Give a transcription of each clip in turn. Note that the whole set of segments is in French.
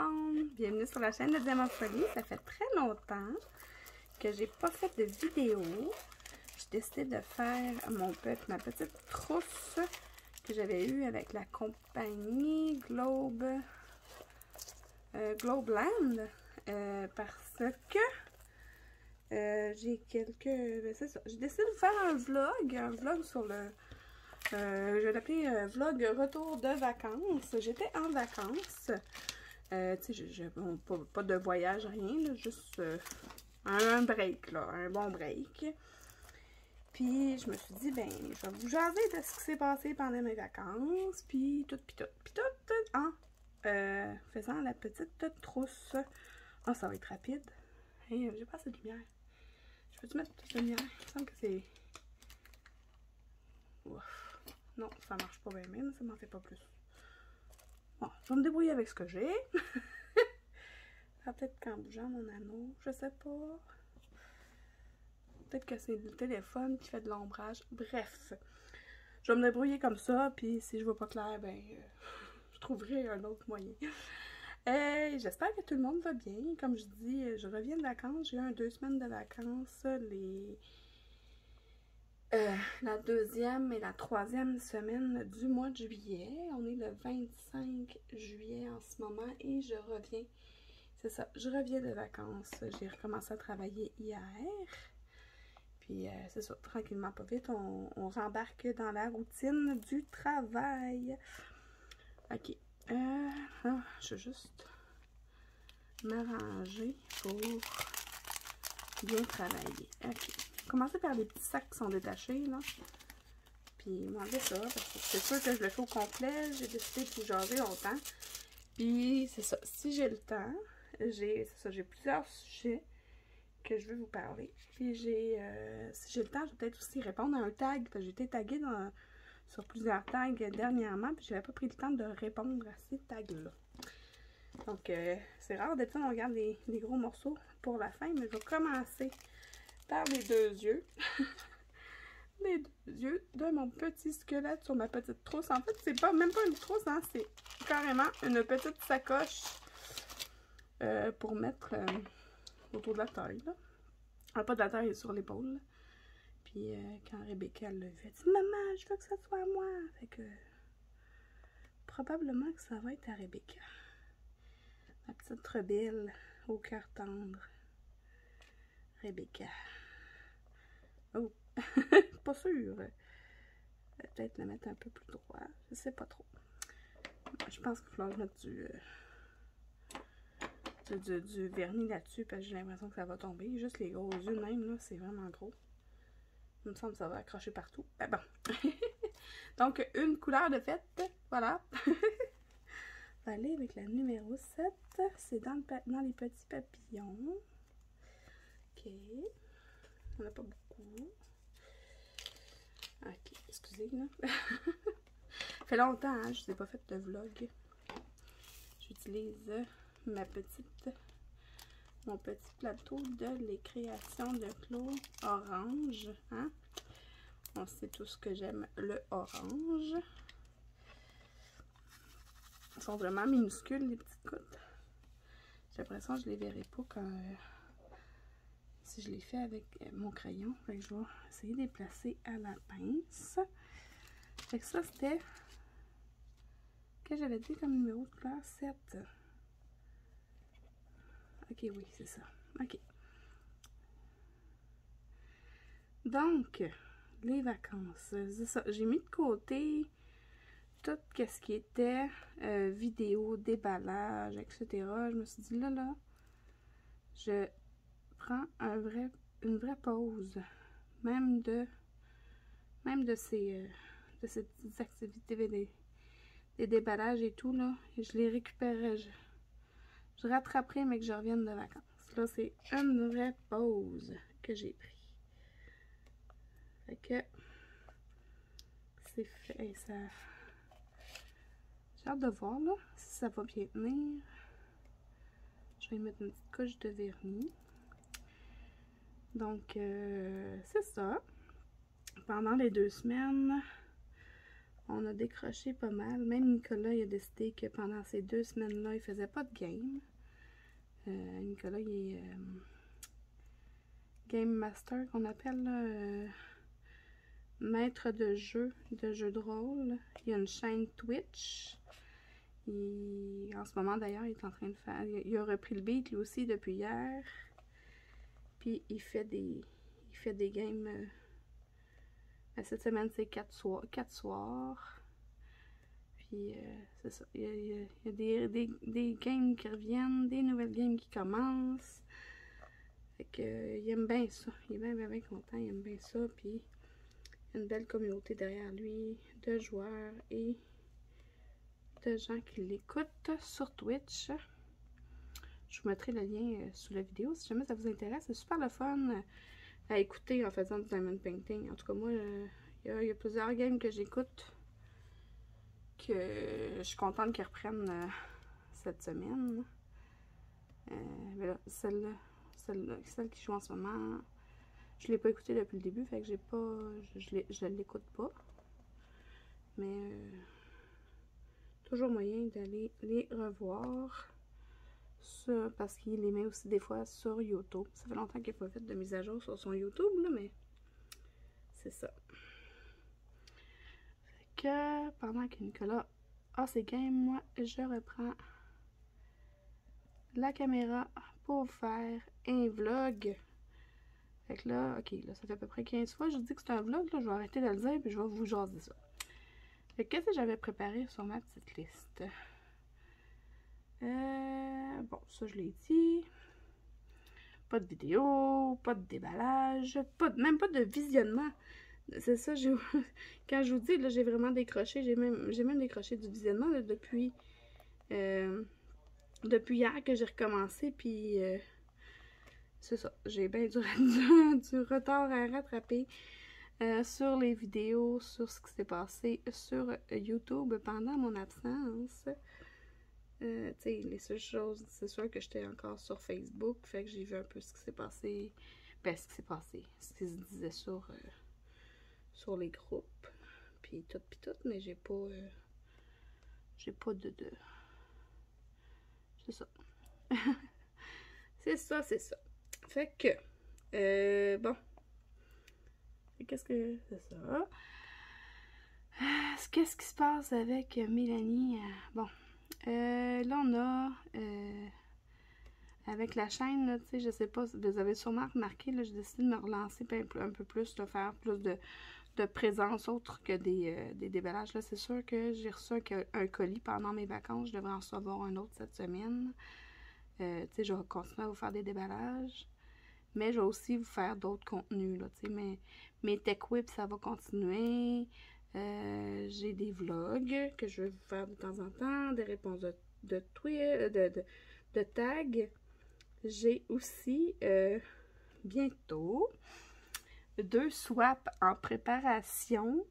monde! Bienvenue sur la chaîne de Diamant Folie. Ça fait très longtemps que j'ai pas fait de vidéo. J'ai décidé de faire ma petite trousse que j'avais eue avec la compagnie Globeland parce que j'ai quelques... c'est ça. J'ai décidé de faire un vlog sur le... je vais l'appeler vlog retour de vacances. J'étais en vacances. Tu sais, bon, pas de voyage, rien, là, juste un break, là, un bon break. Puis je me suis dit, ben, je vais vous jaser de ce qui s'est passé pendant mes vacances, puis tout, en faisant la petite trousse. Ah, ça va être rapide. Hey, j'ai pas assez de lumière. Je peux-tu mettre toute la lumière? Il me semble que c'est... Ouf. Non, ça marche pas bien même, ça m'en fait pas plus. Bon, je vais me débrouiller avec ce que j'ai. Peut-être qu'en bougeant mon anneau, je sais pas. Peut-être que c'est le téléphone qui fait de l'ombrage. Bref, je vais me débrouiller comme ça, puis si je vois pas clair, ben, je trouverai un autre moyen. J'espère que tout le monde va bien. Comme je dis, je reviens de vacances. J'ai eu 2 semaines de vacances. La 2e et la 3e semaine du mois de juillet. On est le 25 juillet en ce moment et je reviens. C'est ça, je reviens de vacances. J'ai recommencé à travailler hier. Puis c'est ça, tranquillement, pas vite, on rembarque dans la routine du travail. Ok. Je vais juste m'arranger pour bien travailler. Ok. Commencer par les petits sacs qui sont détachés, là. Puis m'enlever ça, parce que c'est sûr que je le fais au complet. J'ai décidé de vous jaser longtemps. Puis c'est ça, si j'ai le temps, j'ai plusieurs sujets que je veux vous parler. Puis si j'ai le temps, je vais peut-être aussi répondre à un tag. Parce que j'ai été taguée sur plusieurs tags dernièrement, puis j'avais pas pris le temps de répondre à ces tags-là. Donc c'est rare, d'habitude on regarde les gros morceaux pour la fin, mais je vais commencer par les 2 yeux. Les 2 yeux de mon petit squelette sur ma petite trousse. En fait, c'est même pas une trousse, hein, c'est carrément une petite sacoche pour mettre autour de la taille, là. Ah, pas de la taille, sur l'épaule. Puis quand Rebecca l'a vu, elle dit « Maman, je veux que ça soit à moi! » Fait que probablement que ça va être à Rebecca. Ma petite rebelle au cœur tendre. Rebecca. Oh! Pas sûre. Peut-être la mettre un peu plus droit. Je sais pas trop. Je pense qu'il faut que je mette du vernis là-dessus parce que j'ai l'impression que ça va tomber. Juste les gros yeux même, là, c'est vraiment gros. Il me semble que ça va accrocher partout. Ben bon. Donc, une couleur de fête. Voilà. On va aller avec la numéro 7. C'est dans les petits papillons. Ok. On n'a pas beaucoup. Ok, excusez, là. Ça fait longtemps, hein, je ne vous ai pas fait de vlog. J'utilise mon petit plateau de les créations de Claude Orange. Hein? On sait tous que j'aime le orange. Ils sont vraiment minuscules, les petites gouttes. J'ai l'impression que je les verrai pas quand si je les fais avec mon crayon. Fait que je vais essayer de les placer à la pince. Fait que ça, c'était... que j'avais dit comme numéro de couleur 7. Ok, oui, c'est ça. Ok. Donc, les vacances, c'est ça. J'ai mis de côté tout ce qui était vidéo, déballage, etc. Je me suis dit, là, je prends une vraie pause. Même de ces petites activités, des déballages et tout, là. Et je les récupérerai. Je rattraperai, mais que je revienne de vacances. Là, c'est une vraie pause que j'ai pris. Fait que c'est fait. Ça... J'ai hâte de voir, là, si ça va bien tenir. Je vais y mettre une petite couche de vernis. Donc, c'est ça. Pendant les 2 semaines, On a décroché pas mal. Même Nicolas, il a décidé que pendant ces 2 semaines-là, il faisait pas de game. Nicolas, il est Game Master, qu'on appelle, là, maître de jeu de rôle. Il a une chaîne Twitch. En ce moment, d'ailleurs, il est en train de faire... Il a repris le beat, lui aussi, depuis hier. Puis, il fait des games... cette semaine, c'est 4 soirs. Puis, c'est ça. Il y a des games qui reviennent, des nouvelles games qui commencent. Fait que, il aime bien ça. Il est bien content, il aime bien ça. Puis, il y a une belle communauté derrière lui, de joueurs et de gens qui l'écoutent sur Twitch. Je vous mettrai le lien sous la vidéo si jamais ça vous intéresse. C'est super le fun à écouter en faisant du diamond painting. En tout cas, moi, il y a plusieurs games que j'écoute que je suis contente qu'ils reprennent cette semaine. Mais là, celle qui joue en ce moment, je l'ai pas écoutée depuis le début, fait que j'ai pas, je l'écoute pas. Mais toujours moyen d'aller les revoir parce qu'il les met aussi des fois sur YouTube. Ça fait longtemps qu'il n'a pas fait de mise à jour sur son YouTube, là, mais c'est ça. Fait que pendant que Nicolas a ses games, moi je reprends la caméra pour faire un vlog. Fait que là, ok, là, ça fait à peu près 15 fois que je dis que c'est un vlog, là, je vais arrêter de le dire puis je vais vous jaser ça. Fait que qu'est-ce que j'avais préparé sur ma petite liste? Bon, ça je l'ai dit. Pas de vidéo, pas de déballage, même pas de visionnement. C'est ça, quand je vous dis, là, j'ai vraiment décroché. J'ai même décroché du visionnement là, depuis hier que j'ai recommencé. Puis, c'est ça, j'ai bien du retard à rattraper sur les vidéos, sur ce qui s'est passé sur YouTube pendant mon absence. Tu sais, les seules choses, c'est sûr que j'étais encore sur Facebook, fait que j'ai vu un peu ce qui s'est passé, ce qui se disait sur les groupes, puis tout, mais j'ai pas de... C'est ça. c'est ça. Fait que, bon, qu'est-ce que c'est ça? Qu'est-ce qui se passe avec Mélanie? Bon, là on a... avec la chaîne, là, tu sais, je sais pas, vous avez sûrement remarqué, là, j'ai décidé de me relancer un peu plus, de faire plus de présence autre que des déballages. Là, c'est sûr que j'ai reçu un colis pendant mes vacances, je devrais en recevoir un autre cette semaine. Tu sais, je vais continuer à vous faire des déballages, mais je vais aussi vous faire d'autres contenus, là, tu sais, mes tech whips, ça va continuer. J'ai des vlogs que je vais vous faire de temps en temps, des réponses de tags. J'ai aussi bientôt 2 swaps en préparation.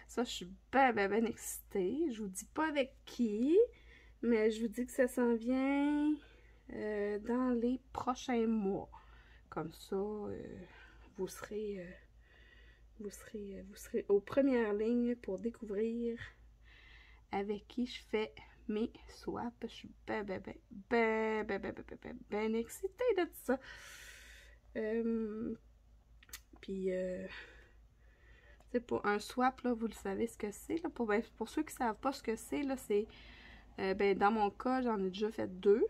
Ça, je suis ben excitée. Je vous dis pas avec qui, mais je vous dis que ça s'en vient dans les prochains mois. Comme ça, vous serez aux premières lignes pour découvrir avec qui je fais mes swaps. Je suis ben excitée de tout ça. Puis, c'est pour un swap, là, vous le savez ce que c'est. Pour ceux qui ne savent pas ce que c'est, là, c'est, dans mon cas, j'en ai déjà fait 2,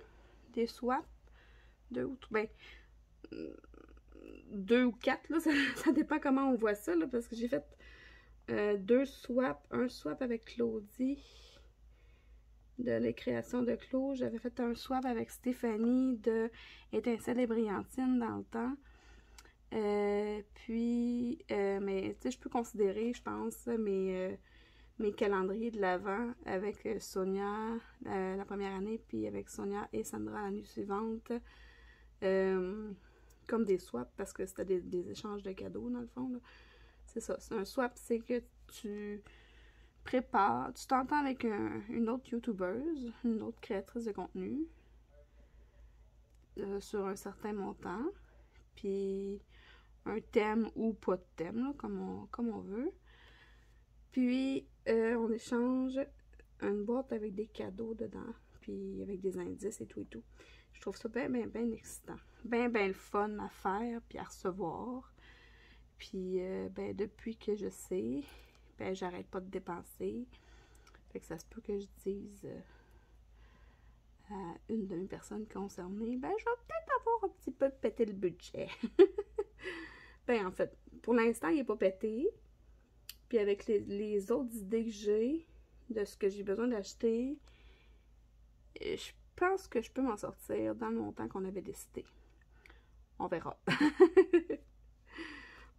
des swaps. 2 ou 4, là, ça dépend comment on voit ça, là, parce que j'ai fait 2 swaps, un swap avec Claudie, de les créations de Claude. J'avais fait un swap avec Stéphanie de Étincelle et Brillantine dans le temps. Puis, mais tu sais, je peux considérer, je pense, mes calendriers de l'Avent avec Sonia la première année, puis avec Sonia et Sandra l'année suivante, comme des swaps, parce que c'était des échanges de cadeaux, dans le fond. C'est ça, un swap, c'est que tu prépares, tu t'entends avec une autre youtubeuse, une autre créatrice de contenu, sur un certain montant, puis un thème ou pas de thème, là, comme on veut. Puis, on échange une boîte avec des cadeaux dedans, puis avec des indices et tout et tout. Je trouve ça bien, bien, bien excitant. Bien, bien le fun à faire, puis à recevoir. Puis, ben, depuis que je sais, ben, j'arrête pas de dépenser. Fait que ça se peut que je dise à une de mes personnes concernées, ben, je vais peut-être avoir un petit peu pété le budget. Ben, en fait, pour l'instant, il n'est pas pété. Puis avec les autres idées que j'ai, de ce que j'ai besoin d'acheter, je pense que je peux m'en sortir dans le montant qu'on avait décidé. On verra.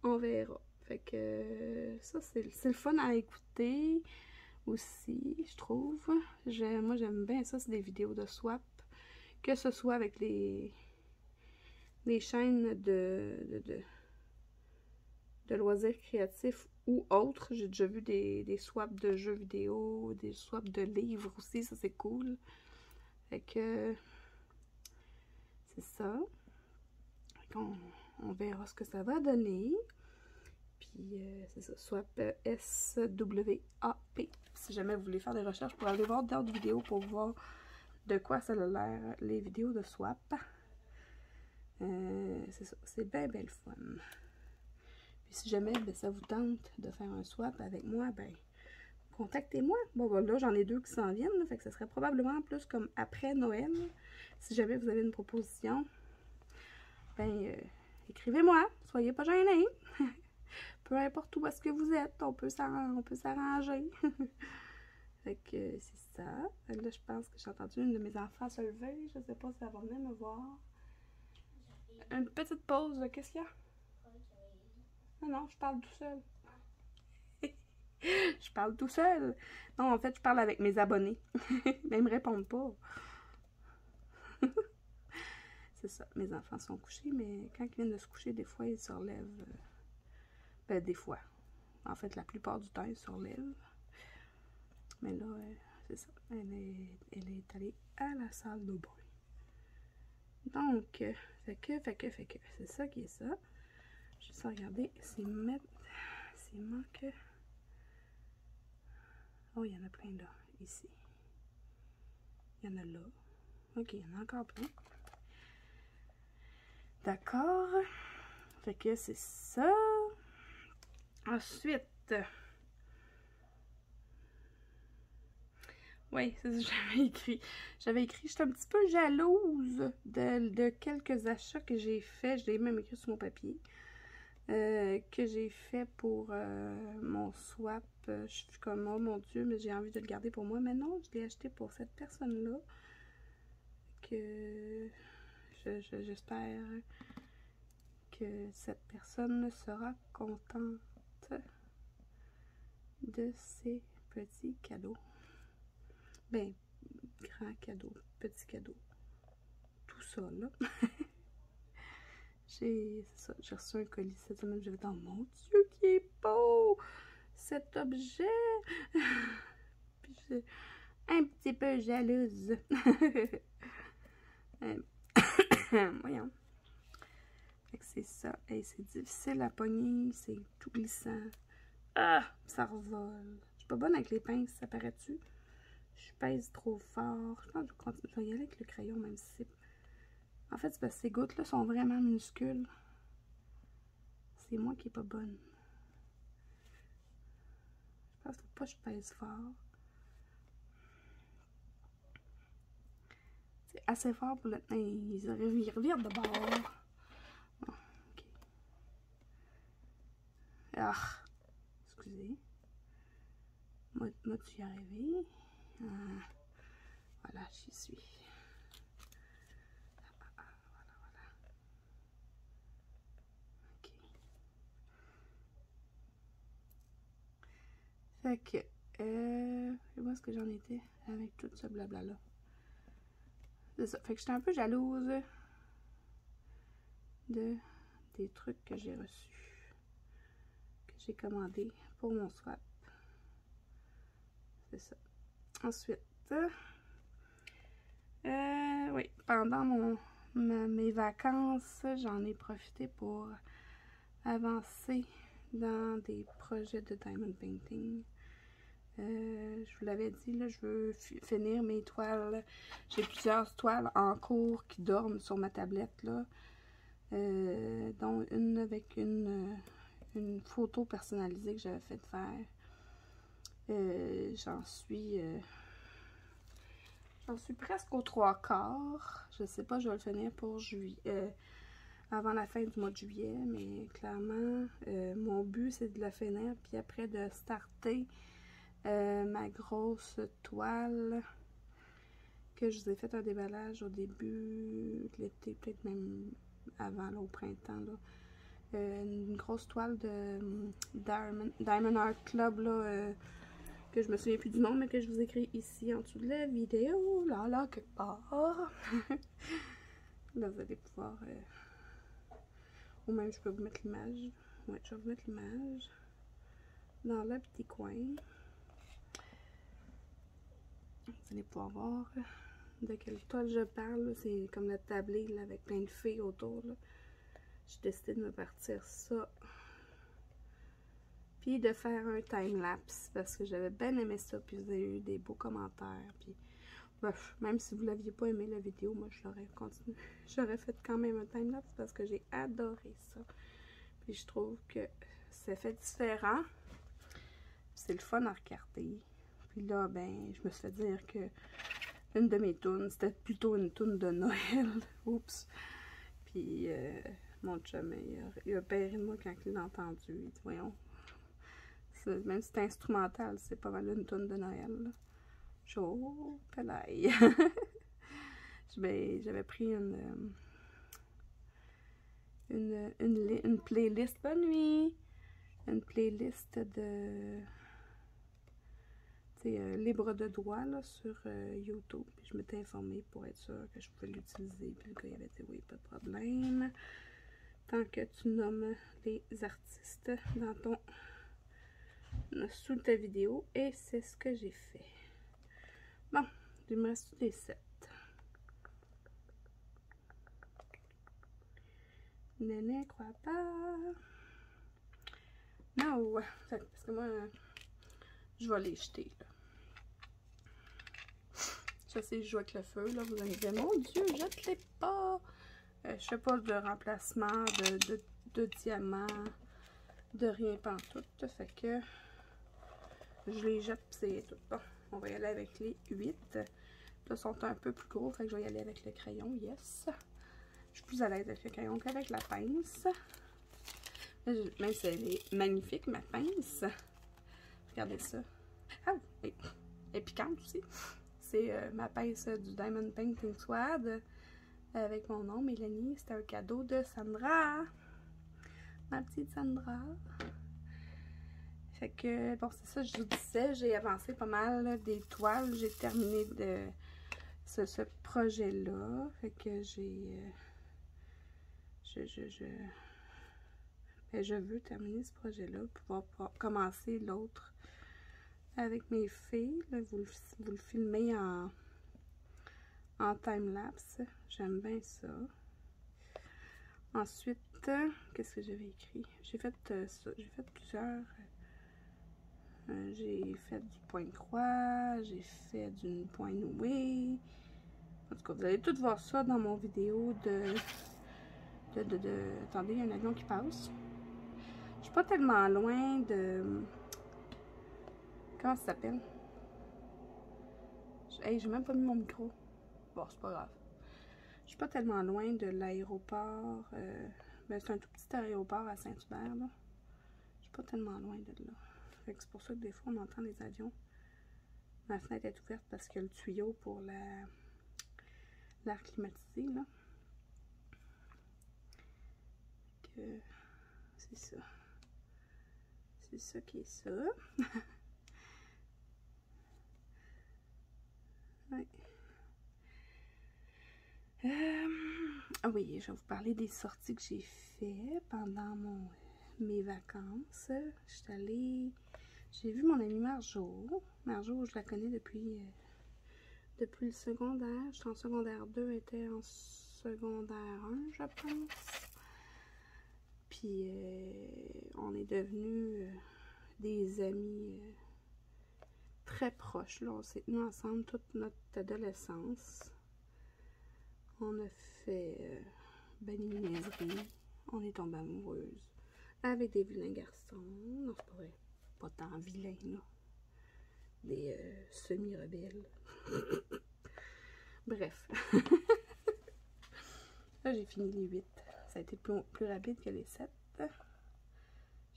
On verra. Fait que ça, c'est le fun à écouter aussi, je trouve. Moi, j'aime bien ça, c'est des vidéos de swap. Que ce soit avec les chaînes de loisirs créatifs ou autres. J'ai déjà vu des swaps de jeux vidéo, des swaps de livres aussi, ça c'est cool. Fait que c'est ça. Fait qu'on verra ce que ça va donner. Puis c'est ça, swap SWAP. Si jamais vous voulez faire des recherches pour aller voir d'autres vidéos pour voir de quoi ça a l'air, les vidéos de swap. C'est ça, c'est bien le fun. Puis si jamais ben, ça vous tente de faire un swap avec moi, ben contactez-moi. Bon, voilà, j'en ai 2 qui s'en viennent, là, fait que ça serait probablement plus comme après Noël. Si jamais vous avez une proposition, ben écrivez-moi, soyez pas gênés. Peu importe où est-ce que vous êtes, on peut s'arranger. Fait que c'est ça. Là, je pense que j'ai entendu une de mes enfants se lever. Je sais pas si elle va venir me voir. Une petite pause, qu'est-ce qu'il y a? Non, je parle tout seul. Je parle tout seul. Non, en fait, je parle avec mes abonnés. Mais ils me répondent pas. C'est ça. Mes enfants sont couchés, mais quand ils viennent de se coucher, des fois, ils se relèvent. Ben, des fois. En fait, la plupart du temps, ils se relèvent. Mais là, c'est ça. Elle est allée à la salle de bain. Donc, fait que, c'est ça qui est ça. Je vais juste regarder s'il manque. Oh, il y en a plein là, ici. Il y en a là. Ok, il y en a encore plein. D'accord. Fait que c'est ça. Ensuite. Oui, c'est ça que j'avais écrit. J'étais un petit peu jalouse de quelques achats que j'ai faits. Je l'ai même écrit sur mon papier. Que j'ai fait pour mon swap. Je suis comme, oh mon Dieu, mais j'ai envie de le garder pour moi. Mais non, je l'ai acheté pour cette personne-là. Que j'espère que cette personne sera contente de ces petits cadeaux. Ben, grand cadeau, petit cadeau. Tout ça, là. J'ai reçu un colis cette semaine. J'avais dit, oh mon Dieu, qui est beau cet objet. Puis je suis un petit peu jalouse. Voyons. Fait que c'est ça. Et c'est difficile à pogner. C'est tout glissant. Ah! Ça revole. Je suis pas bonne avec les pinces, ça paraît-tu? Je pèse trop fort. Je pense que je vais y aller avec le crayon, même si c'est... En fait, c'est parce que ces gouttes-là sont vraiment minuscules. C'est moi qui est pas bonne. Je pense qu'il faut pas que je pèse fort. C'est assez fort pour le tenir. Ils reviennent de bord. Bon, ok. Ah! Excusez. Moi tu y es arrivé. Ah, voilà, j'y suis. Voilà. Ok. Fait que, où est-ce que j'en étais avec tout ce blabla-là? C'est ça. Fait que j'étais un peu jalouse des trucs que j'ai reçus, que j'ai commandés pour mon swap. C'est ça. Ensuite, oui, pendant mes vacances, j'en ai profité pour avancer dans des projets de diamond painting. Je vous l'avais dit, là, je veux finir mes toiles. J'ai plusieurs toiles en cours qui dorment sur ma tablette, là. Dont une avec une photo personnalisée que j'avais fait faire. J'en suis presque aux 3/4. Je sais pas, je vais le finir pour juillet. Avant la fin du mois de juillet, mais clairement, mon but c'est de le finir, puis après de starter ma grosse toile que je vous ai fait un déballage au début de l'été, peut-être même avant, là, au printemps, là. Une grosse toile de Diamond Art Club, là, que je me souviens plus du nom, mais que je vous écris ici en dessous de la vidéo, là, quelque part. Là, vous allez pouvoir... ou même, je peux vous mettre l'image. Ouais, je vais vous mettre l'image dans le petit coin. Vous allez pouvoir voir de quelle toile je parle. C'est comme le tablé là, avec plein de filles autour. J'ai décidé de me partir ça. Puis de faire un time-lapse parce que j'avais bien aimé ça. Puis vous avez eu des beaux commentaires. Puis bref, même si vous l'aviez pas aimé la vidéo, moi je l'aurais continué. J'aurais fait quand même un time-lapse parce que j'ai adoré ça. Puis je trouve que ça fait différent. C'est le fun à regarder. Puis là, ben, je me suis fait dire que une de mes tunes, c'était plutôt une tune de Noël. Oups. Puis mon chum, il a péri de moi quand il l'a entendu. Il dit, voyons, même si c'est instrumental, c'est pas mal une tune de Noël. Chaud, pelaille. J'avais pris une playlist, bonne nuit, une playlist de... libre de droit là, sur YouTube. Puis je m'étais informée pour être sûre que je pouvais l'utiliser. Puis le gars il avait dit oui, pas de problème. Tant que tu nommes les artistes dans ton sous ta vidéo. Et c'est ce que j'ai fait. Bon, il me reste les 7. Néné, crois pas. Non, parce que moi, je vais les jeter là. J'essaie de jouer avec le feu, là, vous allez me dire, mon Dieu, jette-les pas! Je fais pas de remplacement de diamants, de rien pantoute, fait que je les jette, c'est tout. Bon, on va y aller avec les 8. Là, ils sont un peu plus gros, fait que je vais y aller avec le crayon, yes! Je suis plus à l'aise avec le crayon qu'avec la pince. Même si elle est magnifique, ma pince. Regardez ça. Ah oui, elle est piquante aussi. C'est ma pince du Diamond Painting Squad avec mon nom, Mélanie. C'était un cadeau de Sandra. Ma petite Sandra. Fait que, bon, c'est ça, je vous disais, j'ai avancé pas mal là, des toiles. J'ai terminé de ce projet-là. Fait que je veux terminer ce projet-là pour pouvoir commencer l'autre avec mes filles. Là, vous le filmez en time-lapse. J'aime bien ça. Ensuite, qu'est-ce que j'avais écrit? J'ai fait ça. J'ai fait plusieurs. J'ai fait du point de croix. J'ai fait d'une point nouée. En tout cas, vous allez tout voir ça dans mon vidéo de... Attendez, il y a un avion qui passe. Je suis pas tellement loin de... Comment ça s'appelle? Hey, j'ai même pas mis mon micro. Bon, c'est pas grave. Je suis pas tellement loin de l'aéroport. Ben, c'est un tout petit aéroport à Saint-Hubert, là. Je suis pas tellement loin de là. Fait que c'est pour ça que des fois, on entend les avions. Ma fenêtre est ouverte parce qu'il y a le tuyau pour l'air climatisé, là. C'est ça. C'est ça qui est ça. Ouais. Ah oui, je vais vous parler des sorties que j'ai fait pendant mes vacances. J'étais allée... J'ai vu mon amie Marjo. Marjo, je la connais depuis le secondaire. J'étais en secondaire 2, elle était en secondaire 1, je pense. Puis on est devenus des amis très proches. Là, on s'est tenus ensemble toute notre adolescence. On a fait ben des niaiseries. On est tombé amoureuse. Avec des vilains garçons. Non, c'est pas vrai. Pas tant vilains, là. Des semi-rebelles. Bref. Là, j'ai fini les 8. Ça a été plus rapide que les 7. J'ai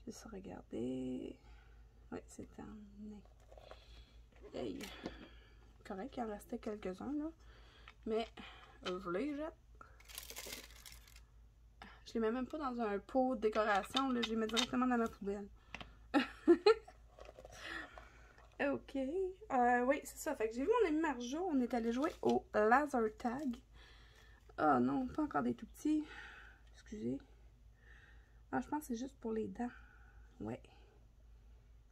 juste regardé. Oui, c'est terminé. Hey. Correct, il en restait quelques-uns, là. Mais je les jette. Je les mets même pas dans un pot de décoration, là. Je les mets directement dans ma poubelle. Ok. Oui, c'est ça. Fait que j'ai vu mon ami Marjo. On est allé jouer au laser tag. Oh non, pas encore des tout petits. Excusez. Ah, je pense que c'est juste pour les dents. Ouais.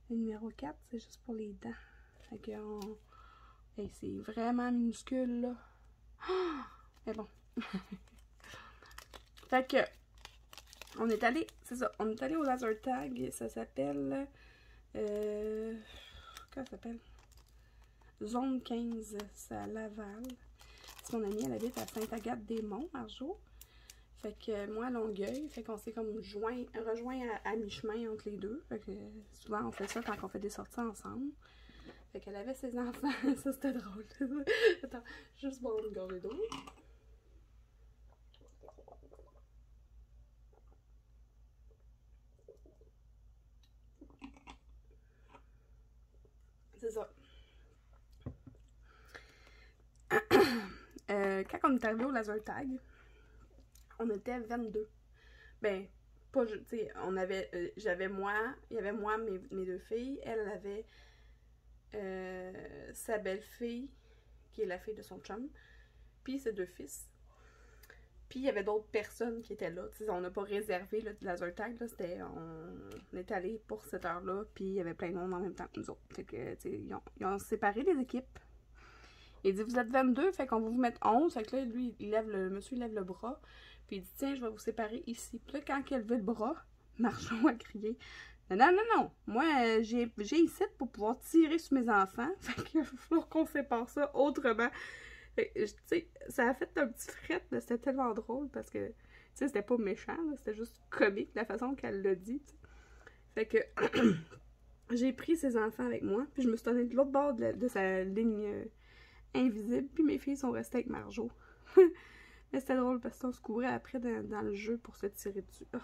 Le numéro 4, c'est juste pour les dents. Fait que hey, c'est vraiment minuscule, là. Oh! Mais bon. Fait que on est allé, c'est ça, on est allé au laser tag. Ça s'appelle comment ça s'appelle? Zone 15, c'est à Laval. C'est mon amie, elle habite à Sainte-Agathe-des-Monts, Marjo. Fait que moi, à Longueuil, fait qu'on s'est comme rejoint à mi-chemin entre les deux. Fait que souvent, on fait ça quand on fait des sorties ensemble. Fait qu'elle avait ses enfants. Ça, c'était drôle. Attends, juste boire une gorgée d'eau. C'est ça. Quand on est arrivé au laser tag, on était 22. Ben, pas, tu sais, on avait, j'avais moi, il y avait moi, mes deux filles. Elle avait sa belle-fille, qui est la fille de son chum, puis ses deux fils. Puis il y avait d'autres personnes qui étaient là. T'sais, on n'a pas réservé le laser tag, là. On est allé pour cette heure-là, puis il y avait plein de monde en même temps que nous autres. Fait que, ils ont séparé les équipes. Il dit, vous êtes 22, fait qu'on va vous mettre 11. Fait que là, lui, le monsieur lève le bras, puis il dit, tiens, je vais vous séparer ici. Puis là, quand il a levé le bras, Marjon a crié, non, moi, j'ai ici pour pouvoir tirer sur mes enfants. Fait qu'il va falloir qu'on sépare ça autrement. Tu sais, ça a fait un petit fret, c'était tellement drôle parce que, tu sais, c'était pas méchant, c'était juste comique la façon qu'elle l'a dit, t'sais. Fait que j'ai pris ses enfants avec moi, puis je me suis tonnée de l'autre bord de sa ligne invisible, puis mes filles sont restées avec Marjo. Mais c'était drôle parce qu'on se courait après dans le jeu pour se tirer dessus. Oh.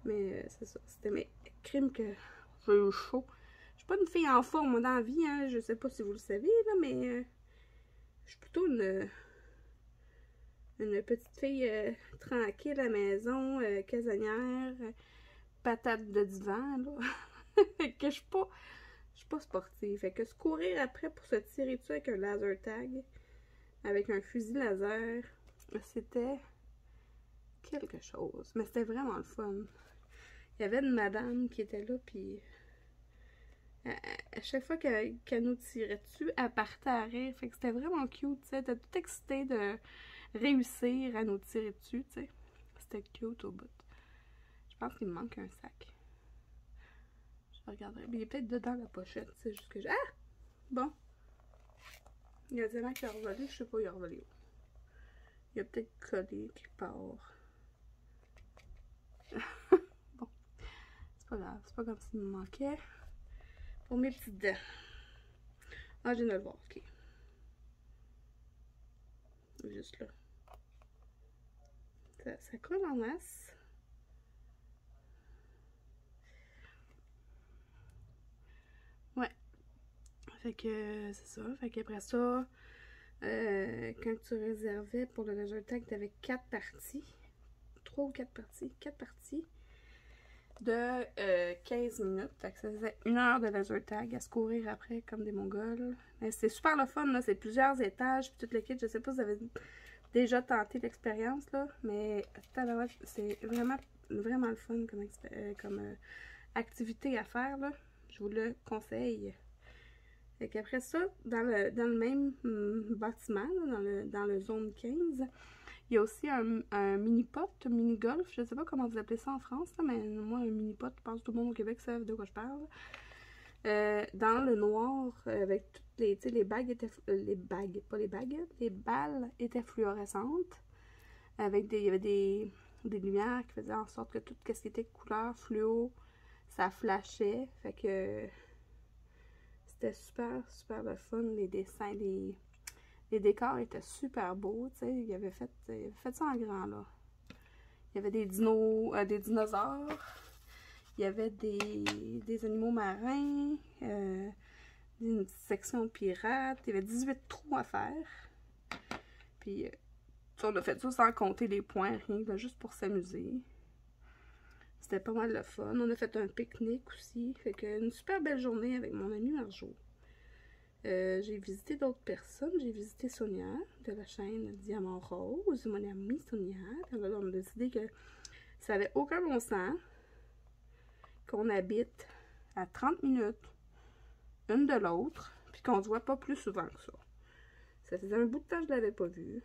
Mais c'est ça, c'était mes crimes que j'ai eu chaud. Je suis pas une fille en forme, moi, dans la vie, hein, je sais pas si vous le savez, là, mais je suis plutôt une petite fille tranquille à la maison, casanière, patate de divan, là. Que je suis pas sportive. Fait que se courir après pour se tirer dessus avec un laser tag, avec un fusil laser, c'était quelque chose. Mais c'était vraiment le fun. Il y avait une madame qui était là, puis à chaque fois qu'elle nous tirait dessus, elle partait à rire. Fait que c'était vraiment cute, tu sais. Elle était toute excitée de réussir à nous tirer dessus, tu sais. C'était cute au bout. Je pense qu'il me manque un sac. Je regarderai. Mais il est peut-être dedans la pochette, c'est juste que j'ai... Ah! Bon. Il y a des mains qui a revolé, je sais pas, il a revolé où. Il a peut-être collé quelque part. Bon. C'est pas grave, c'est pas comme s'il me manquait. Pour mes petites dents. Ah, je viens de le voir, ok. Juste là. Ça colle en masse. Ouais. Fait que c'est ça. Fait qu'après ça, quand tu réservais pour le laser tag, t'avais 4 parties. 3 ou 4 parties. 4 parties de 15 minutes. Fait que ça faisait 1 heure de laser tag à se courir après comme des mongols. Mais c'est super le fun, là. C'est plusieurs étages, puis toute l'équipe. Je sais pas si vous avez déjà tenté l'expérience, là. Mais c'est vraiment le fun comme activité à faire, là. Je vous le conseille. Fait qu'après ça, dans le même bâtiment, là, dans le zone 15, il y a aussi un mini-pot, mini-golf. Je sais pas comment vous appelez ça en France, là, mais moi, un mini-pot, je pense que tout le monde au Québec sait de quoi je parle. Dans le noir, avec toutes les, tu sais, les bagues étaient, les bagues, pas les bagues, les balles étaient fluorescentes, avec il y avait des lumières qui faisaient en sorte que tout ce qui était couleur fluo, ça flashait, fait que c'était super le fun, les dessins, les décors étaient super beaux, tu sais, il avait fait ça en grand, là. Il y avait des dinosaures, il y avait des animaux marins, une section pirates, il y avait 18 trous à faire. Puis, on a fait ça sans compter les points, rien, là, juste pour s'amuser. C'était pas mal le fun. On a fait un pique-nique aussi. Fait que une super belle journée avec mon ami Marjo. J'ai visité d'autres personnes. J'ai visité Sonia de la chaîne Diamant Rose, mon amie Sonia. Puis on a décidé que ça n'avait aucun bon sens qu'on habite à 30 minutes une de l'autre, puis qu'on se voit pas plus souvent que ça. Ça faisait un bout de temps que je l'avais pas vue.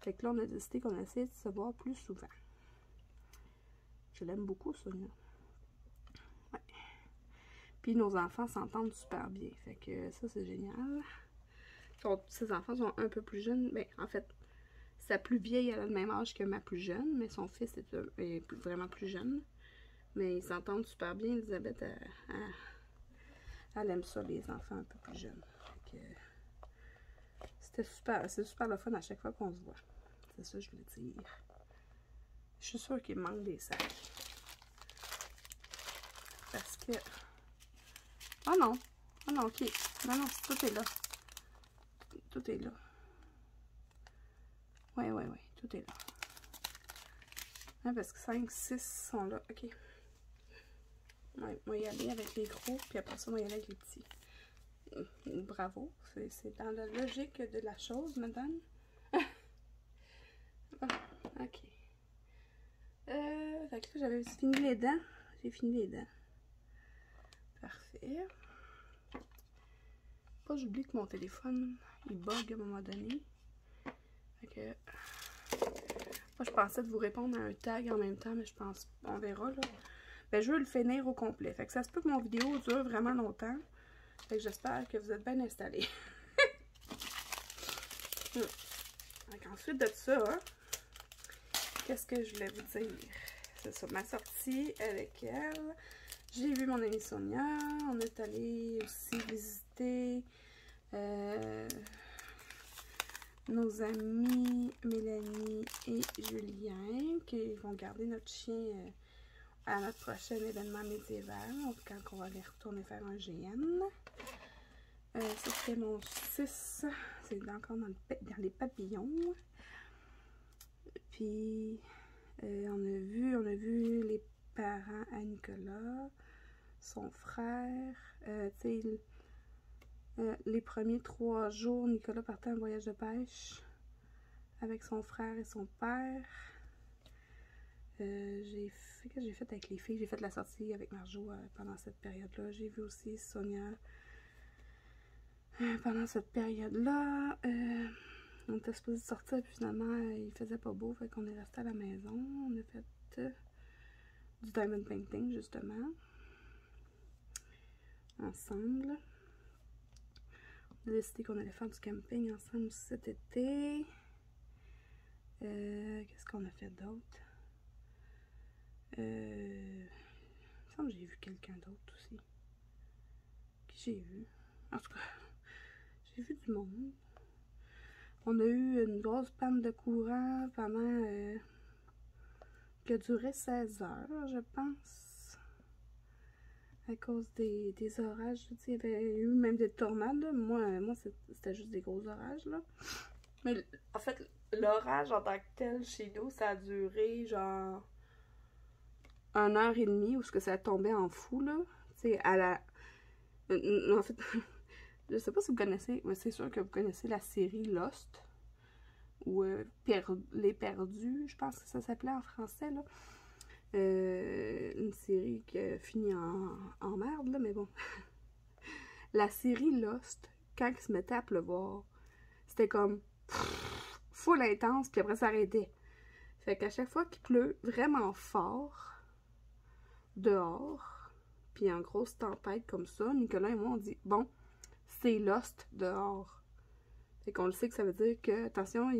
Fait que là, on a décidé qu'on essayait de se voir plus souvent. Je l'aime beaucoup, Sonia. Ouais. Puis nos enfants s'entendent super bien. Fait que ça, c'est génial. Ses enfants sont un peu plus jeunes. Ben, en fait, sa plus vieille, elle a le même âge que ma plus jeune, mais son fils est vraiment plus jeune. Mais ils s'entendent super bien. Elisabeth, elle aime ça, les enfants un peu plus jeunes. C'est super le fun à chaque fois qu'on se voit. C'est ça que je voulais dire. Je suis sûre qu'il manque des sacs. Parce que... Oh non! Oh non, ok. Non, tout est là. Tout est là. Ouais, tout est là. Ah, parce que 5, 6 sont là. Ok. Ouais, on va y aller avec les gros, puis après ça, on va y aller avec les petits. Bravo. C'est dans la logique de la chose, madame. Ok. Fait que là, j'avais fini les dents. J'ai fini les dents. Parfait. Pas j'oublie que mon téléphone, il bug à un moment donné. Fait que... Moi, je pensais de vous répondre à un tag en même temps, mais je pense... On verra, là. Ben, je veux le finir au complet. Fait que ça se peut que mon vidéo dure vraiment longtemps. Fait que j'espère que vous êtes bien installés. Donc, ensuite de ça, qu'est-ce que je voulais vous dire? C'est ça, ma sortie avec elle. J'ai vu mon amie Sonia. On est allé aussi visiter nos amis Mélanie et Julien qui vont garder notre chien à notre prochain événement médiéval, quand on va aller retourner faire un GN. Ça c'était mon 6, c'est encore dans les papillons. Puis on a vu les parents à Nicolas, son frère. Tu sais, les premiers 3 jours, Nicolas partait en voyage de pêche avec son frère et son père. J'ai fait avec les filles, j'ai fait la sortie avec Marjo pendant cette période-là. J'ai vu aussi Sonia pendant cette période-là. On était supposé sortir, puis finalement, il faisait pas beau, fait qu'on est resté à la maison. On a fait du diamond painting, justement, ensemble. On a décidé qu'on allait faire du camping ensemble cet été. Qu'est-ce qu'on a fait d'autre? Il me semble que j'ai vu quelqu'un d'autre aussi. Qui j'ai vu? En tout cas, j'ai vu du monde. On a eu une grosse panne de courant pendant... qui a duré 16 heures, je pense. À cause des orages. Il y avait eu même des tornades. Là. Moi c'était juste des gros orages. Là. Mais en fait, l'orage en tant que tel chez nous, ça a duré genre 1h30 où ça tombait en fou. Là. Tu sais, en fait, je sais pas si vous connaissez, mais c'est sûr que vous connaissez la série Lost. Ou Les Perdus, je pense que ça s'appelait en français. Là. Une série qui a fini en merde, là, mais bon. La série Lost, quand il se mettait à pleuvoir, c'était comme full intense, puis après ça arrêtait. Fait qu'à chaque fois qu'il pleut vraiment fort dehors, puis en grosse tempête comme ça, Nicolas et moi, on dit, bon, c'est lost dehors. Fait qu'on le sait que ça veut dire que, attention,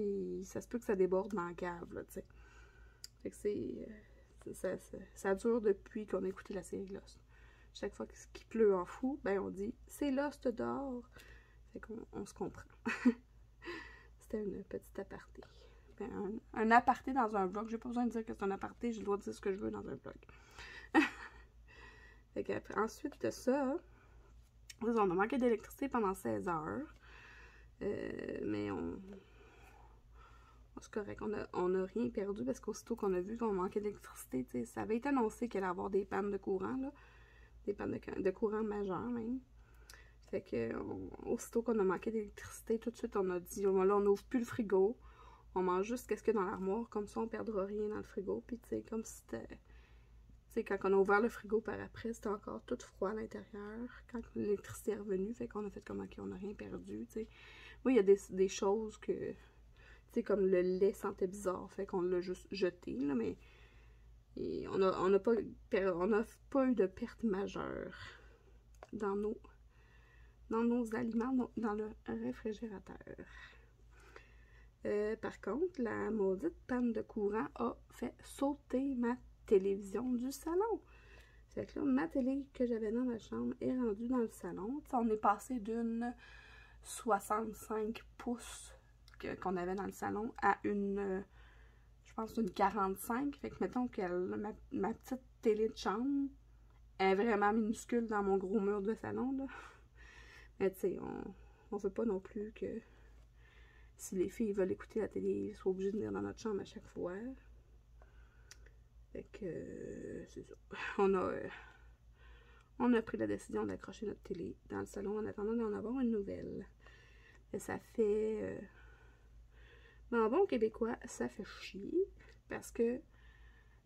ça se peut que ça déborde dans la cave, là, tu sais. Fait que ça dure depuis qu'on a écouté la série Lost. Chaque fois qu'il pleut en fou, ben on dit, c'est Lost dehors. Fait qu'on se comprend. C'était une petite aparté. Ben, un aparté dans un vlog. J'ai pas besoin de dire que c'est un aparté, j'ai le droit de dire ce que je veux dans un vlog. Fait qu'après, ensuite de ça, on a manqué d'électricité pendant 16 heures. Mais c'est correct. On a rien perdu parce qu'aussitôt qu'on a vu qu'on manquait d'électricité, ça avait été annoncé qu'il allait y avoir des pannes de courant, là. Des pannes de courant majeures même. Fait que aussitôt qu'on a manqué d'électricité, tout de suite on a dit, là on n'ouvre plus le frigo. On mange juste qu'est-ce qu'il y a dans l'armoire, comme ça on perdra rien dans le frigo. Puis tu sais, comme si c'était... Tu sais, quand on a ouvert le frigo par après, c'était encore tout froid à l'intérieur. Quand l'électricité est revenue, fait qu'on a fait comme, ok, on n'a rien perdu, tu sais. Oui, il y a des choses que... Tu sais, comme le lait sentait bizarre, fait qu'on l'a juste jeté, là, mais... Et on n'a pas eu de perte majeure dans nos aliments, dans le réfrigérateur. Par contre, la maudite panne de courant a fait sauter ma télévision du salon. Fait que là, ma télé que j'avais dans ma chambre est rendue dans le salon. T'sais, on est passé d'une 65 pouces qu'on avait dans le salon à une, je pense, une 45. Fait que mettons que ma petite télé de chambre est vraiment minuscule dans mon gros mur de salon, là. Mais tu sais, on veut pas non plus que si les filles veulent écouter la télé, ils soient obligés de venir dans notre chambre à chaque fois. Fait que c'est ça. On a pris la décision d'accrocher notre télé dans le salon en attendant d'en avoir une nouvelle. Et ça fait... mais en bon québécois, ça fait chier parce que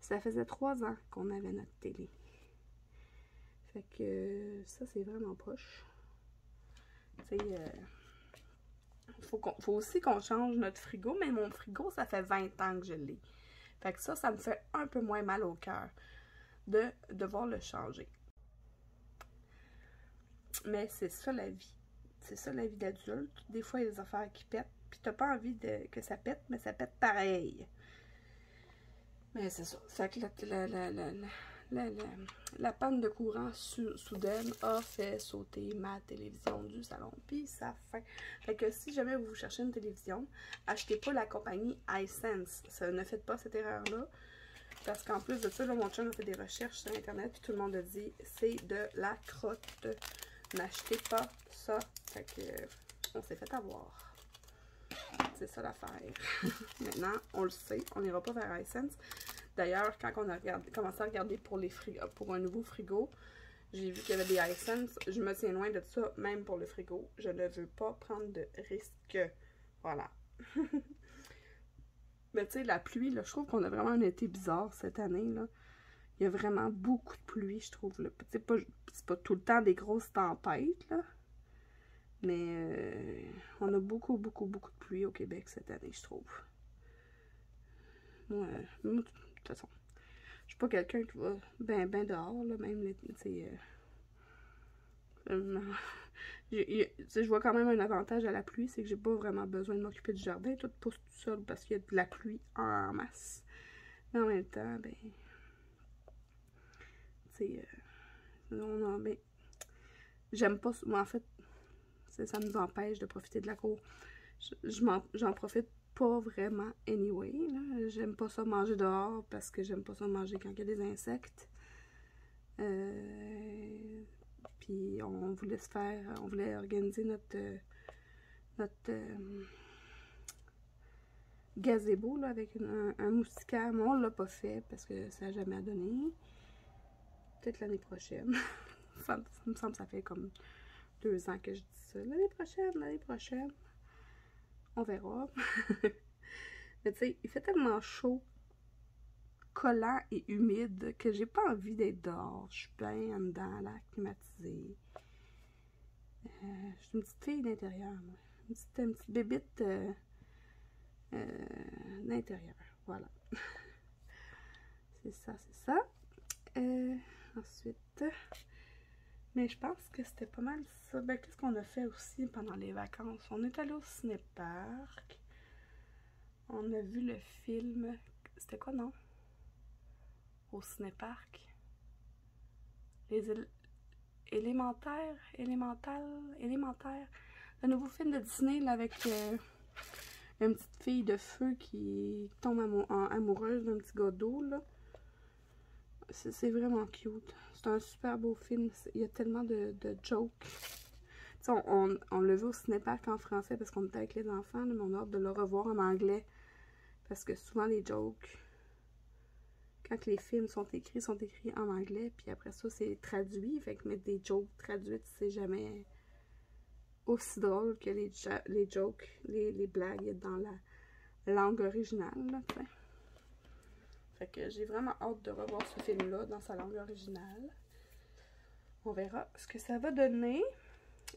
ça faisait 3 ans qu'on avait notre télé. Fait que ça, c'est vraiment poche. Tu sais, faut aussi qu'on change notre frigo, mais mon frigo, ça fait 20 ans que je l'ai. Fait que ça me fait un peu moins mal au cœur de devoir le changer. Mais c'est ça la vie. C'est ça la vie d'adulte. Des fois, il y a des affaires qui pètent. Puis t'as pas envie que ça pète, mais ça pète pareil. Mais c'est ça. Fait que la panne de courant soudaine a fait sauter ma télévision du salon. Puis ça fait. Fait que si jamais vous cherchez une télévision, achetez pas la compagnie iSense. Ça, ne faites pas cette erreur-là. Parce qu'en plus de ça, là, mon chum a fait des recherches sur Internet. Puis tout le monde a dit c'est de la crotte. N'achetez pas ça. Fait que on s'est fait avoir. C'est ça l'affaire. Maintenant, on le sait. On n'ira pas vers iSense. D'ailleurs, quand on a commencé à regarder pour un nouveau frigo, j'ai vu qu'il y avait des iSense. Je me tiens loin de ça, même pour le frigo. Je ne veux pas prendre de risques. Voilà. Mais tu sais, la pluie, là, je trouve qu'on a vraiment un été bizarre cette année, là. Il y a vraiment beaucoup de pluie, je trouve. C'est pas tout le temps des grosses tempêtes, là. Mais on a beaucoup de pluie au Québec cette année, je trouve. Moi, de toute façon, je suis pas quelqu'un qui va ben dehors, là, même, tu sais, je vois quand même un avantage à la pluie, c'est que j'ai pas vraiment besoin de m'occuper du jardin, tout pousse tout seul parce qu'il y a de la pluie en masse. Mais en même temps, ben, tu sais, ben, j'aime pas, moi en fait, ça nous empêche de profiter de la cour. J'en profite pas vraiment anyway, là. J'aime pas ça manger dehors parce que j'aime pas ça manger quand il y a des insectes. Puis on voulait organiser notre gazebo là, avec un moustiquaire, mais on l'a pas fait parce que ça n'a jamais donné. Peut-être l'année prochaine. ça me semble que ça fait comme 2 ans que je dis ça. L'année prochaine. On verra. Mais tu sais, il fait tellement chaud, collant et humide que j'ai pas envie d'être dehors. Je suis bien en dedans, là, climatisée. Je suis une petite fille d'intérieur, moi. Une petite bébite d'intérieur. Voilà. C'est ça. Ensuite, Mais je pense que c'était pas mal ça. Ben, qu'est-ce qu'on a fait aussi pendant les vacances? On est allé au ciné-parc. On a vu le film. C'était quoi, non? Au ciné-parc. Les élémentaires. Le nouveau film de Disney là, avec une petite fille de feu qui tombe amoureuse d'un petit gars d'eau. C'est vraiment cute. C'est un super beau film. Il y a tellement de jokes. On l'a vu au cinépark en français parce qu'on était avec les enfants, là, mais on a hâte de le revoir en anglais. Parce que souvent les jokes, quand les films sont écrits en anglais, puis après ça, c'est traduit. Fait que mettre des jokes traduites, c'est jamais aussi drôle que les jokes, les blagues dans la langue originale, là, t'sais. Fait que j'ai vraiment hâte de revoir ce film-là dans sa langue originale. On verra ce que ça va donner.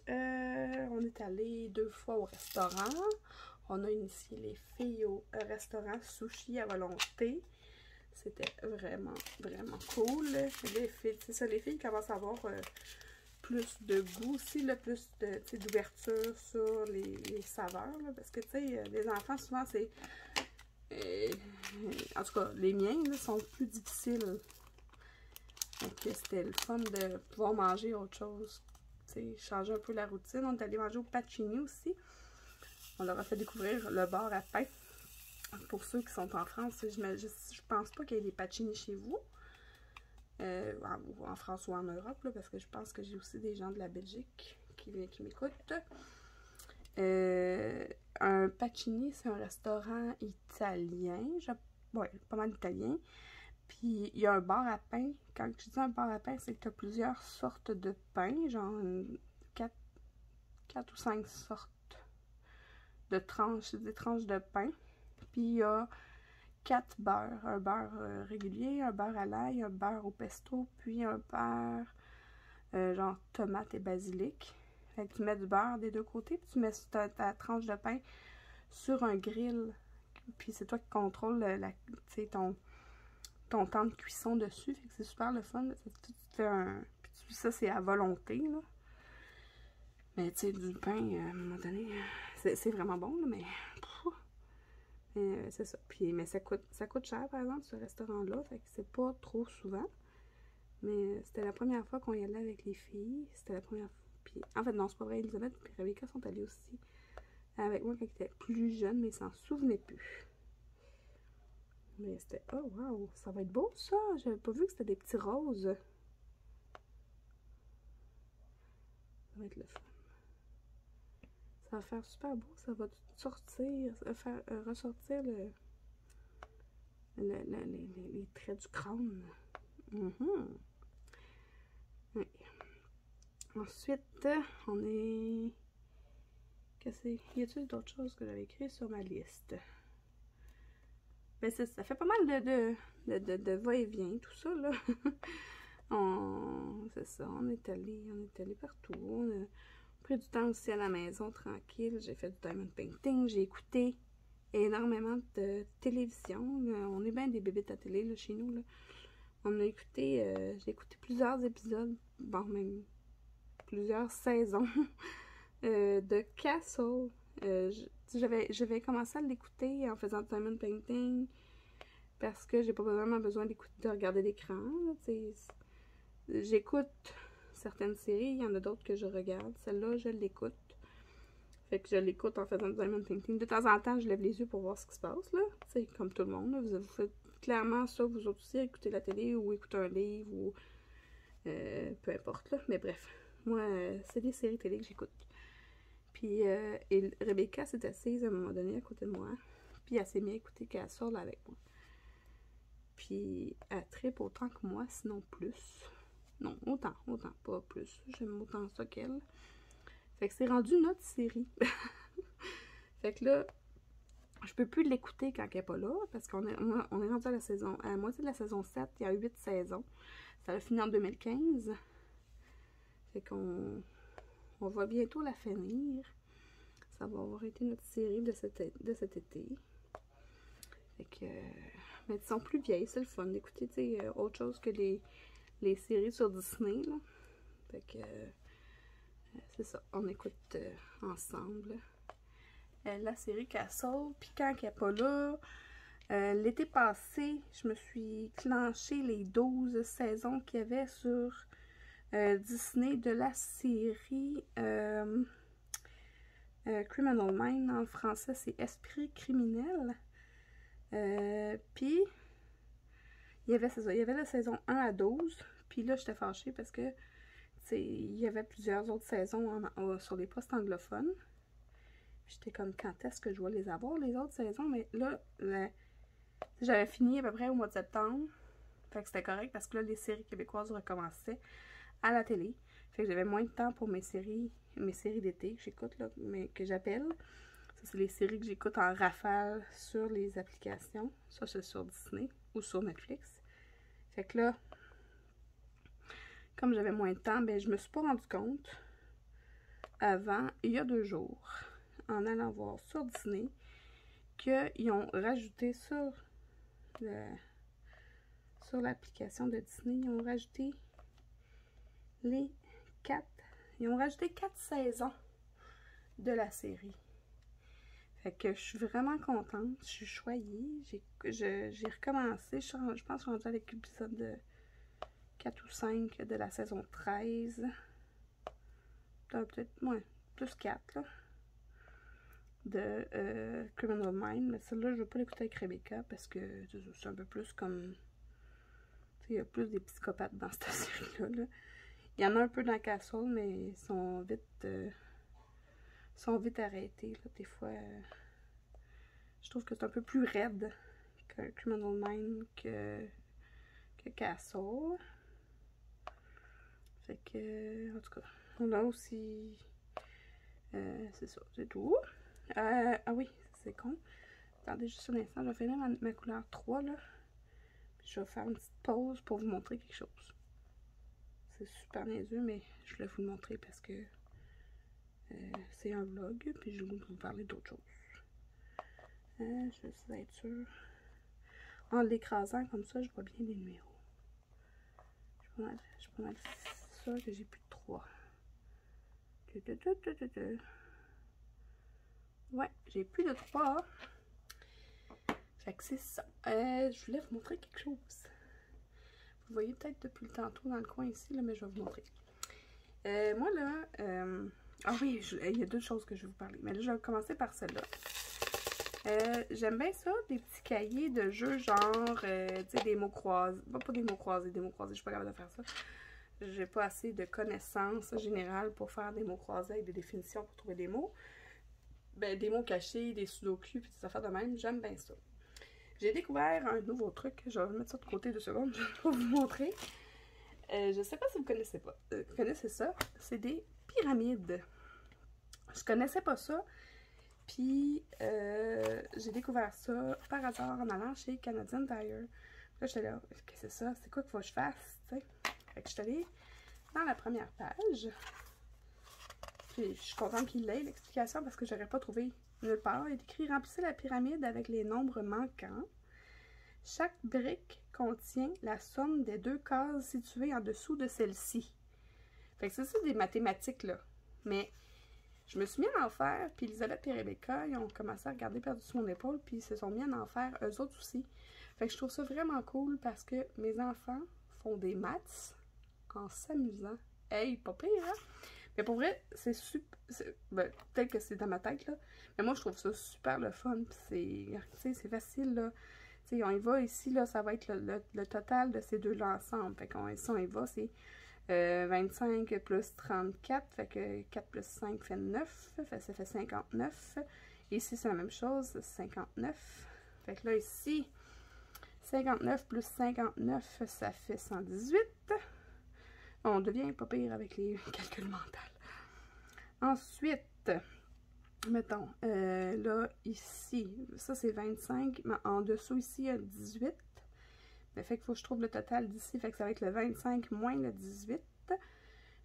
On est allé 2 fois au restaurant. On a initié les filles au restaurant Sushi à volonté. C'était vraiment, vraiment cool. Les filles, c'est ça, les filles commencent à avoir plus de goût aussi, là, plus d'ouverture sur les saveurs. Là, parce que, tu sais, les enfants, souvent, c'est... en tout cas, les miens là, sont plus difficiles. Donc, c'était le fun de pouvoir manger autre chose. T'sais, changer un peu la routine. On est allé manger au Pacini aussi. On leur a fait découvrir le bar à pain. Pour ceux qui sont en France, je pense pas qu'il y ait des Pacini chez vous. En France ou en Europe, là, parce que je pense que j'ai aussi des gens de la Belgique qui m'écoutent. Un Pacini, c'est un restaurant italien. Ouais, pas mal italien. Puis il y a un bar à pain. Quand je dis un bar à pain, c'est que tu as plusieurs sortes de pain, genre 4 ou 5 sortes de tranches, des tranches de pain. Puis il y a 4 beurres. Un beurre régulier, un beurre à l'ail, un beurre au pesto, puis un beurre genre tomate et basilic. Fait que tu mets du beurre des deux côtés, puis tu mets ta tranche de pain sur un grill. Puis c'est toi qui contrôles ton temps de cuisson dessus. Fait que c'est super le fun. Tu fais puis ça, c'est à volonté, là. Mais tu sais, du pain, à un moment donné, c'est vraiment bon, là, mais c'est ça. Puis, mais ça coûte cher, par exemple, ce restaurant-là. Fait que c'est pas trop souvent. Mais c'était la première fois qu'on y allait avec les filles. C'était la première fois. Puis, en fait, non, c'est pas vrai. Elisabeth et Rebecca sont allées aussi avec moi quand ils étaient plus jeunes, mais ils s'en souvenaient plus. Mais c'était... Oh, wow! Ça va être beau, ça! J'avais pas vu que c'était des petits roses. Ça va être le fun. Ça va faire super beau. Ça va sortir, faire ressortir les traits du crâne. Oui. Ensuite, on est... Y a-t-il d'autres choses que j'avais écrites sur ma liste? Ben ça fait pas mal de va-et-vient, tout ça, là. C'est ça, on est allé partout. On a pris du temps aussi à la maison, tranquille. J'ai fait du diamond painting, j'ai écouté énormément de télévision. On est bien des bébites à télé, là, chez nous, là. On a écouté, j'ai écouté plusieurs épisodes, bon, même plusieurs saisons de Castle. J'avais commencé à l'écouter en faisant du diamond painting parce que j'ai pas vraiment besoin de regarder l'écran. J'écoute certaines séries, il y en a d'autres que je regarde. Celle-là, je l'écoute. Fait que je l'écoute en faisant du diamond painting. De temps en temps, je lève les yeux pour voir ce qui se passe, là. C'est comme tout le monde, là. Vous faites clairement ça, vous autres aussi, écouter la télé ou écouter un livre ou peu importe, là. Mais bref, moi, c'est des séries télé que j'écoute. Puis, et Rebecca s'est assise à un moment donné à côté de moi. Puis, elle s'est mise à écouter Castle avec moi. Puis, elle trippe autant que moi, sinon plus. Non, autant, pas plus. J'aime autant ça qu'elle. Fait que c'est rendu notre série. Fait que là, je peux plus l'écouter quand elle n'est pas là, parce qu'on est rendu à la moitié de la saison 7. Il y a 8 saisons. Ça va finir en 2015. Fait qu'on va bientôt la finir. Ça va avoir été notre série de cet été. Fait que... mais ils sont plus vieilles, c'est le fun d'écouter, tu sais, autre chose que les séries sur Disney, là. Fait que c'est ça, on écoute ensemble la série Castle. Puis quand elle n'est pas là, l'été passé, je me suis clenché les 12 saisons qu'il y avait sur Disney de la série Criminal Minds. En français, c'est Esprit criminel. Puis, il y avait la saison 1 à 12. Puis là, j'étais fâchée parce que il y avait plusieurs autres saisons sur les postes anglophones. J'étais comme, quand est-ce que je vais les avoir, les autres saisons? Mais là, j'avais fini à peu près au mois de septembre. Fait que c'était correct parce que là, les séries québécoises recommençaient à la télé. Fait que j'avais moins de temps pour mes séries d'été que j'écoute, là, mais que j'appelle. Ça, c'est les séries que j'écoute en rafale sur les applications. Ça, c'est sur Disney ou sur Netflix. Fait que là, comme j'avais moins de temps, ben je me suis pas rendu compte avant, il y a 2 jours, en allant voir sur Disney, qu'ils ont rajouté sur l'application de Disney, ils ont rajouté ils ont rajouté 4 saisons de la série. Fait que je suis vraiment contente, je suis choyée, j'ai recommencé, je pense que je suis rendue avec l'épisode 4 ou 5 de la saison 13. Peut-être, ouais, plus 4, là, de Criminal Minds. Mais celle-là, je ne veux pas l'écouter avec Rebecca parce que c'est un peu plus comme... Il y a plus des psychopathes dans cette série-là. Là. Il y en a un peu dans Castle, mais ils sont vite arrêtés. Là. Des fois, je trouve que c'est un peu plus raide que Criminal Minds que Castle. Fait que, en tout cas, on a aussi... c'est ça, c'est tout. Ah oui, c'est con. Attendez juste un instant, je vais finir ma couleur 3 là. Puis je vais faire une petite pause pour vous montrer quelque chose. C'est super niaiseux, mais je voulais vous le montrer parce que c'est un vlog, puis je voulais vous parler d'autre chose. Je vais essayer d'être sûre. En l'écrasant comme ça, je vois bien les numéros. Je suis pas mal sûre que j'ai plus de 3. Ouais, j'ai plus de 3. Fait que c'est ça. Je voulais vous montrer quelque chose. Vous voyez peut-être depuis le tantôt dans le coin ici, là, mais je vais vous montrer. Moi, là... ah oui, il y a 2 choses que je vais vous parler. Mais là, je vais commencer par celle-là. J'aime bien ça, des petits cahiers de jeux genre, tu sais, des mots croisés. Pas des mots croisés, je suis pas capable de faire ça. J'ai pas assez de connaissances générales pour faire des mots croisés avec des définitions pour trouver des mots. Ben, des mots cachés, des sudoku, puis des affaires de même, j'aime bien ça. J'ai découvert un nouveau truc, je vais mettre ça de côté 2 secondes, je vais vous montrer. Je sais pas si vous connaissez ça, c'est des pyramides. Je connaissais pas ça, puis j'ai découvert ça par hasard en allant chez Canadian Tire. Là, j'étais là, qu'est-ce que c'est ça? C'est quoi qu'il faut que je fasse? T'sais? Fait que je suis allée dans la première page. Puis je suis contente qu'il l'ait, l'explication, parce que j'aurais pas trouvé nulle part. Il est écrit « Remplissez la pyramide avec les nombres manquants. Chaque brique contient la somme des 2 cases situées en dessous de celle-ci. » Fait que c'est ça des mathématiques, là. Mais je me suis mis à en faire, puis Elisabeth et Rebecca, ils ont commencé à regarder par-dessus mon épaule, puis ils se sont mis à en faire eux autres aussi. Fait que je trouve ça vraiment cool parce que mes enfants font des maths en s'amusant. Hey, pas pire, hein? Mais pour vrai, c'est super... Ben, peut-être que c'est dans ma tête, là. Mais moi, je trouve ça super le fun. Puis c'est facile, là. Tu sais, on y va ici, là, ça va être le total de ces deux-là ensemble. Fait qu'on ici, on y va, c'est 25 plus 34. Fait que 4 plus 5 fait 9. Fait, ça fait 59. Ici, c'est la même chose, 59. Fait que là, ici, 59 plus 59, ça fait 118. On devient pas pire avec les calculs mentaux. Ensuite, mettons, là, ici, ça c'est 25, mais en dessous ici, il y a 18. Mais fait qu'il faut que je trouve le total d'ici, fait que ça va être le 25 moins le 18.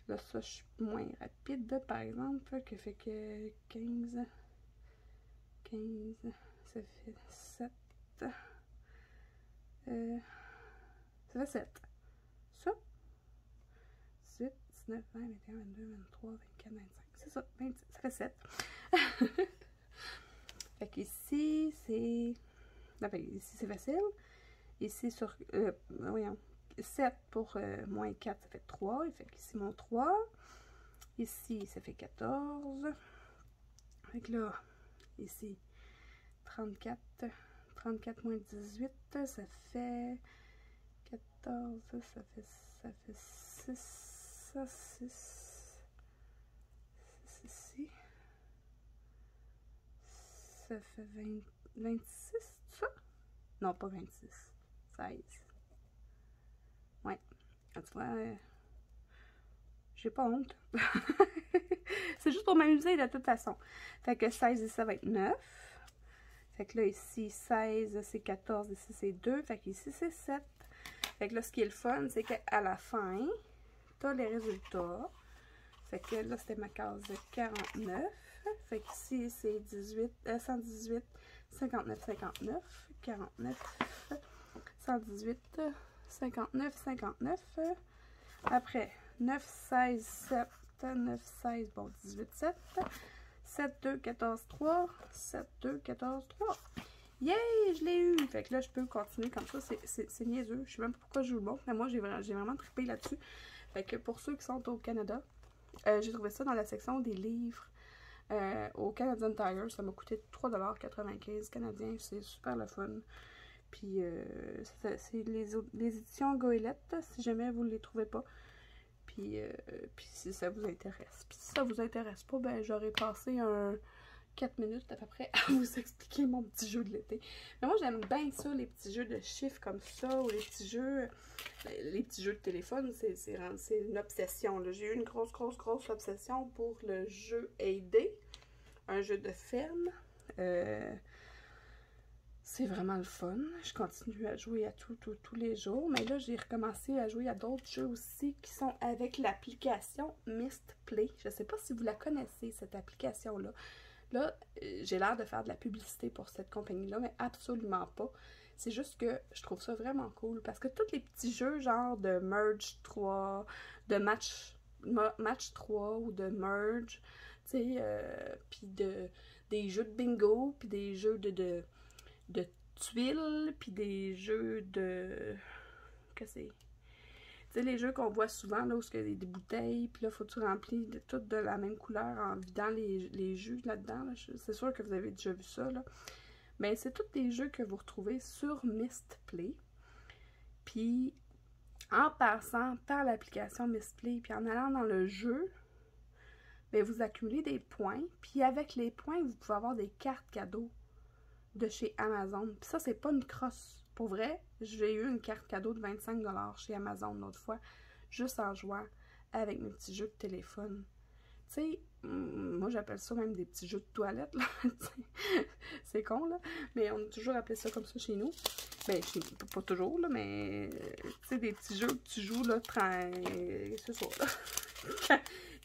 Là, ça, je suis moins rapide, par exemple, que fait que 15, ça fait 7. Ça fait 7. Ça, 18, 19, 20, 21, 22, 23, 24, 25. C'est ça, 26, ça fait 7. Fait qu'ici, c'est... Enfin, ici, c'est facile. Ici, sur... voyons. 7 pour moins 4, ça fait 3. Fait qu'ici, mon 3. Ici, ça fait 14. Fait que là, ici, 34. 34 moins 18, ça fait 14. Ça fait 6. Ça, 6. 6 ici. Ça fait 26, ça? Non, pas 26. 16. Ouais. Ah, tu vois, j'ai pas honte. C'est juste pour m'amuser de toute façon. Fait que 16 ici, ça va être 9. Fait que là, ici, 16, c'est 14. Ici, c'est 2. Fait qu'ici, c'est 7. Fait que là, ce qui est le fun, c'est qu'à la fin, t'as les résultats. Fait que là, c'était ma case 49. Fait qu'ici, c'est 118, 59, 59, 49, 118, 59, 59. Après, 9, 16, 7, 9, 16, bon, 18, 7. 7, 2, 14, 3. 7, 2, 14, 3. Yay! Je l'ai eu! Fait que là, je peux continuer comme ça. C'est niaiseux. Je sais même pas pourquoi je vous le montre, mais moi, j'ai vraiment trippé là-dessus. Fait que pour ceux qui sont au Canada, j'ai trouvé ça dans la section des livres au Canadian Tire. Ça m'a coûté 3,95 canadiens. C'est super le fun. Puis, c'est les éditions Goélette, si jamais vous ne les trouvez pas. Puis si ça vous intéresse. Puis si ça vous intéresse pas, ben j'aurais passé 4 minutes à peu près à vous expliquer mon petit jeu de l'été. Mais moi, j'aime bien ça, les petits jeux de chiffres comme ça, ou les petits jeux de téléphone, c'est une obsession. J'ai eu une grosse obsession pour le jeu Aidé, un jeu de ferme. C'est vraiment le fun. Je continue à jouer à tous les jours. Mais là, j'ai recommencé à jouer à d'autres jeux aussi qui sont avec l'application Mistplay. Je ne sais pas si vous la connaissez, cette application-là. Là, j'ai l'air de faire de la publicité pour cette compagnie-là, mais absolument pas. C'est juste que je trouve ça vraiment cool parce que tous les petits jeux genre de Merge 3, de match 3 ou de Merge, tu sais, puis des jeux de bingo, puis des jeux de tuiles, puis des jeux de... Qu'est-ce que c'est? Tu sais, les jeux qu'on voit souvent, là, où il y a des bouteilles, puis là, faut que tu remplis toutes de la même couleur en vidant les jus là-dedans. Là. C'est sûr que vous avez déjà vu ça, là. Mais c'est tous des jeux que vous retrouvez sur Mistplay. Puis, en passant par l'application Mistplay, puis en allant dans le jeu, bien, vous accumulez des points. Puis avec les points, vous pouvez avoir des cartes cadeaux de chez Amazon. Puis ça, c'est pas une crosse. Pour vrai, j'ai eu une carte cadeau de 25 $ chez Amazon l'autre fois, juste en jouant avec mes petits jeux de téléphone. Tu sais, moi j'appelle ça même des petits jeux de toilette, là. C'est con, là. Mais on a toujours appelé ça comme ça chez nous. Ben, pas toujours, là, mais tu sais, des petits jeux que tu joues, là, c'est ça, là.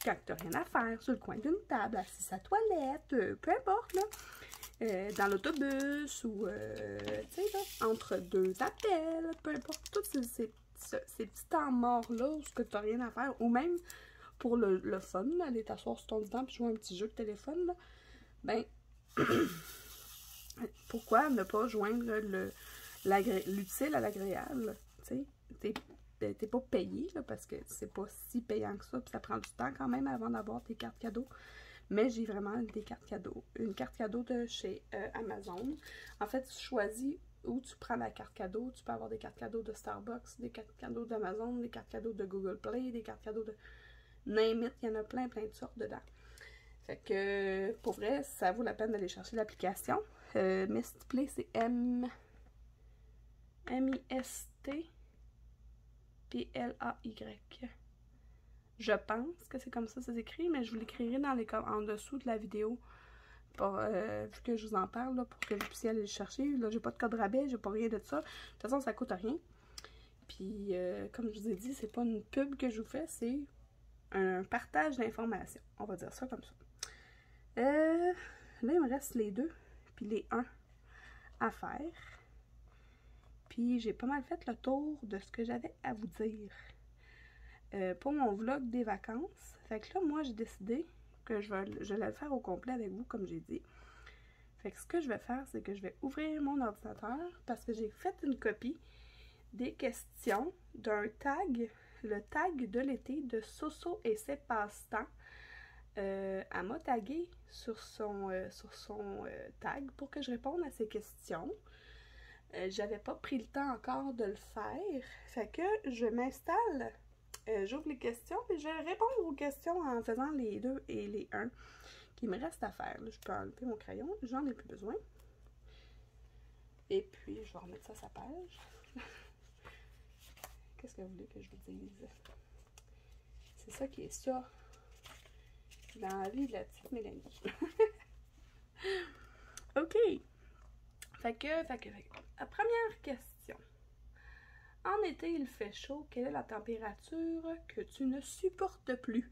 Quand t'as rien à faire, sur le coin d'une table, assis à la toilette, peu importe, là. Dans l'autobus ou, tu sais, là, entre deux appels, peu importe, tous ces petits temps morts-là où tu n'as rien à faire, ou même pour le fun, aller t'asseoir sur ton divan et jouer un petit jeu de téléphone, là, ben, pourquoi ne pas joindre l'utile à l'agréable, tu sais, t'es pas payé, là, parce que c'est pas si payant que ça, puis ça prend du temps quand même avant d'avoir tes cartes cadeaux. Mais j'ai vraiment des cartes cadeaux. Une carte cadeau de chez Amazon. En fait, tu choisis où tu prends la carte cadeau. Tu peux avoir des cartes cadeaux de Starbucks, des cartes cadeaux d'Amazon, des cartes cadeaux de Google Play, des cartes cadeaux de name it. Il y en a plein de sortes dedans. Fait que, pour vrai, ça vaut la peine d'aller chercher l'application. Mistplay, c'est M-I-S-T-P-L-A-Y. Je pense que c'est comme ça s'écrit, mais je vous l'écrirai en dessous de la vidéo, vu que je vous en parle, là, pour que vous puissiez aller le chercher. Là, j'ai pas de code rabais, j'ai pas rien de ça. De toute façon, ça coûte rien. Puis, comme je vous ai dit, c'est pas une pub que je vous fais, c'est un partage d'informations. On va dire ça comme ça. Là, il me reste les 2, puis les 1 à faire. Puis, j'ai pas mal fait le tour de ce que j'avais à vous dire. pour mon vlog des vacances. Fait que là, moi, j'ai décidé que je vais le faire au complet avec vous, comme j'ai dit. Fait que ce que je vais faire, c'est que je vais ouvrir mon ordinateur parce que j'ai fait une copie des questions d'un tag, le tag de l'été de Soso et ses passe-temps. Elle m'a tagué sur son tag pour que je réponde à ses questions. J'avais pas pris le temps encore de le faire. Fait que je m'installe, j'ouvre les questions et je vais répondre aux questions en faisant les 2 et les 1 qui me reste à faire. Là, je peux enlever mon crayon, j'en ai plus besoin. Et puis, je vais remettre ça à sa page. Qu'est-ce que vous voulez que je vous dise? C'est ça qui est ça dans la vie de la petite Mélanie. OK. Fait que, la première question. En été, il fait chaud. Quelle est la température que tu ne supportes plus?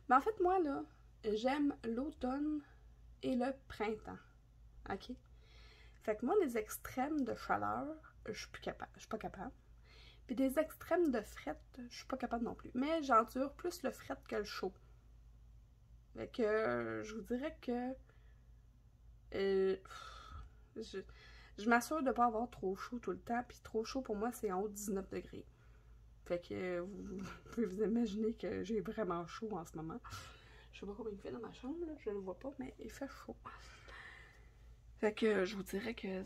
Ben, en fait, moi, là, j'aime l'automne et le printemps. OK? Fait que moi, les extrêmes de chaleur, je suis plus capable. Je suis pas capable. Puis des extrêmes de fret, je suis pas capable non plus. Mais j'endure plus le fret que le chaud. Fait que je vous dirais que je m'assure de ne pas avoir trop chaud tout le temps. Puis trop chaud pour moi, c'est en haut de 19 degrés. Fait que vous pouvez vous imaginer que j'ai vraiment chaud en ce moment. Je sais pas combien il fait dans ma chambre, là, je le vois pas, mais il fait chaud. Fait que je vous dirais que,